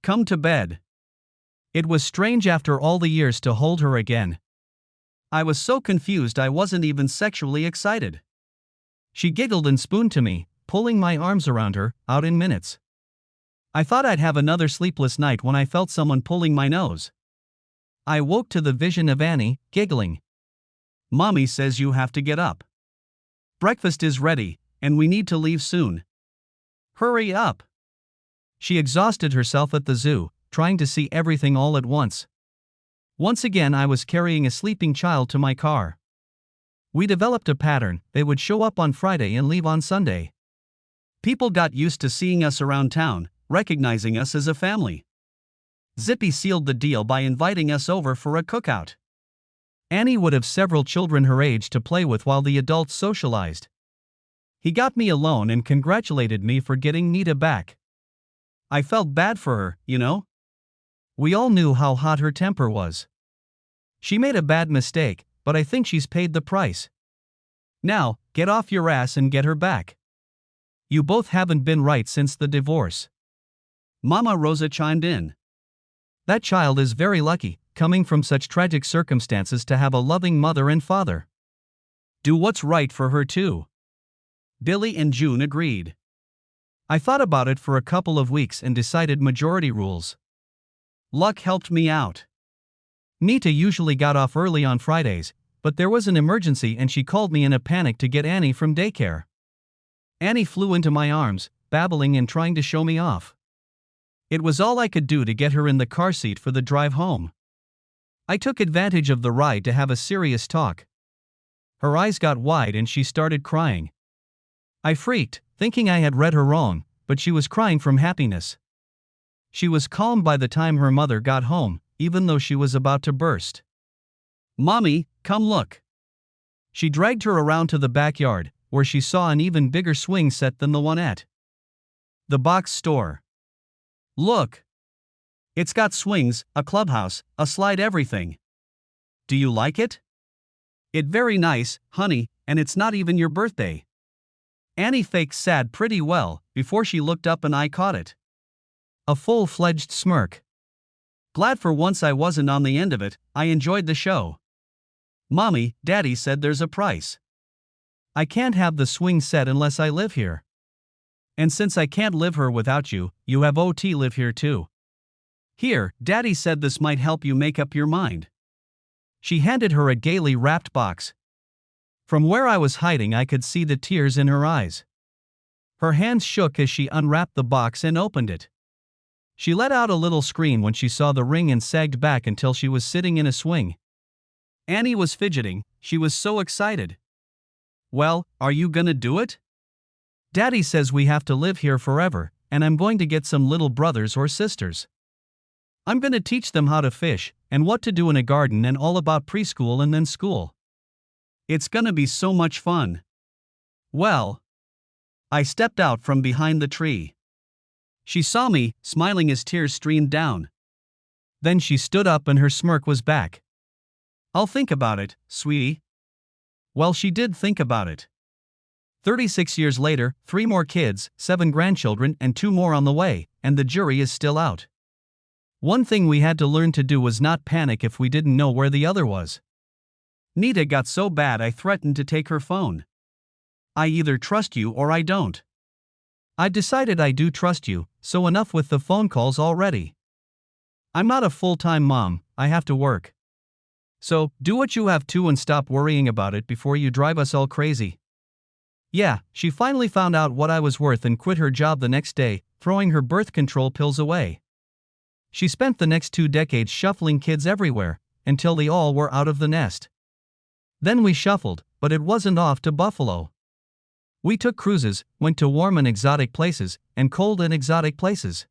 Come to bed. It was strange after all the years to hold her again. I was so confused I wasn't even sexually excited. She giggled and spooned to me, pulling my arms around her, out in minutes. I thought I'd have another sleepless night when I felt someone pulling my nose. I woke to the vision of Annie, giggling. Mommy says you have to get up. Breakfast is ready, and we need to leave soon. Hurry up. She exhausted herself at the zoo, trying to see everything all at once. Once again I was carrying a sleeping child to my car. We developed a pattern: they would show up on Friday and leave on Sunday. People got used to seeing us around town, recognizing us as a family. Zippy sealed the deal by inviting us over for a cookout. Annie would have several children her age to play with while the adults socialized. He got me alone and congratulated me for getting Nita back. I felt bad for her, you know? We all knew how hot her temper was. She made a bad mistake, but I think she's paid the price. Now, get off your ass and get her back. You both haven't been right since the divorce. Mama Rosa chimed in. That child is very lucky, coming from such tragic circumstances, to have a loving mother and father. Do what's right for her too. Billy and June agreed. I thought about it for a couple of weeks and decided majority rules. Luck helped me out. Nita usually got off early on Fridays, but there was an emergency and she called me in a panic to get Annie from daycare. Annie flew into my arms, babbling and trying to show me off. It was all I could do to get her in the car seat for the drive home. I took advantage of the ride to have a serious talk. Her eyes got wide and she started crying. I freaked, thinking I had read her wrong, but she was crying from happiness. She was calm by the time her mother got home, even though she was about to burst. Mommy, come look. She dragged her around to the backyard, where she saw an even bigger swing set than the one at the box store. Look. It's got swings, a clubhouse, a slide, everything. Do you like it? It very nice, honey, and it's not even your birthday. Annie faked sad pretty well, before she looked up and I caught it. A full-fledged smirk. Glad for once I wasn't on the end of it, I enjoyed the show. "Mommy, Daddy said there's a price. I can't have the swing set unless I live here. And since I can't live here without you, you have OT live here too. Here, Daddy said this might help you make up your mind." She handed her a gaily wrapped box. From where I was hiding, I could see the tears in her eyes. Her hands shook as she unwrapped the box and opened it. She let out a little scream when she saw the ring and sagged back until she was sitting in a swing. Annie was fidgeting, she was so excited. "Well, are you gonna do it?" "Daddy says we have to live here forever, and I'm going to get some little brothers or sisters. I'm gonna teach them how to fish, and what to do in a garden, and all about preschool and then school. It's gonna be so much fun." "Well." I stepped out from behind the tree. She saw me, smiling as tears streamed down. Then she stood up and her smirk was back. "I'll think about it, sweetie." Well, she did think about it. 36 years later, 3 more kids, 7 grandchildren, and 2 more on the way, and the jury is still out. One thing we had to learn to do was not panic if we didn't know where the other was. Nita got so bad I threatened to take her phone. I either trust you or I don't. I decided I do trust you, so enough with the phone calls already. I'm not a full-time mom, I have to work. So, do what you have to and stop worrying about it before you drive us all crazy. Yeah, she finally found out what I was worth and quit her job the next day, throwing her birth control pills away. She spent the next 2 decades shuffling kids everywhere, until they all were out of the nest. Then we shuffled, but it wasn't off to Buffalo. We took cruises, went to warm and exotic places, and cold and exotic places.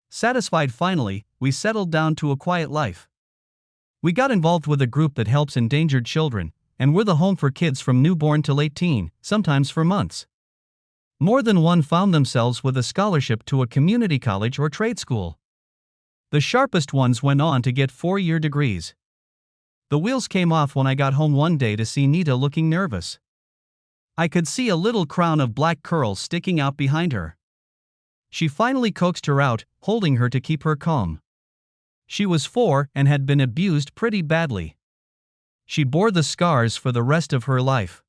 Satisfied finally, we settled down to a quiet life. We got involved with a group that helps endangered children, and we're the home for kids from newborn to late teen, sometimes for months. More than one found themselves with a scholarship to a community college or trade school. The sharpest ones went on to get 4-year degrees. The wheels came off when I got home one day to see Nita looking nervous. I could see a little crown of black curls sticking out behind her. She finally coaxed her out, holding her to keep her calm. She was 4 and had been abused pretty badly. She bore the scars for the rest of her life.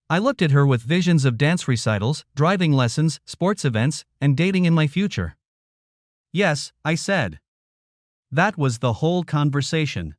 I looked at her with visions of dance recitals, driving lessons, sports events, and dating in my future. "Yes," I said. That was the whole conversation.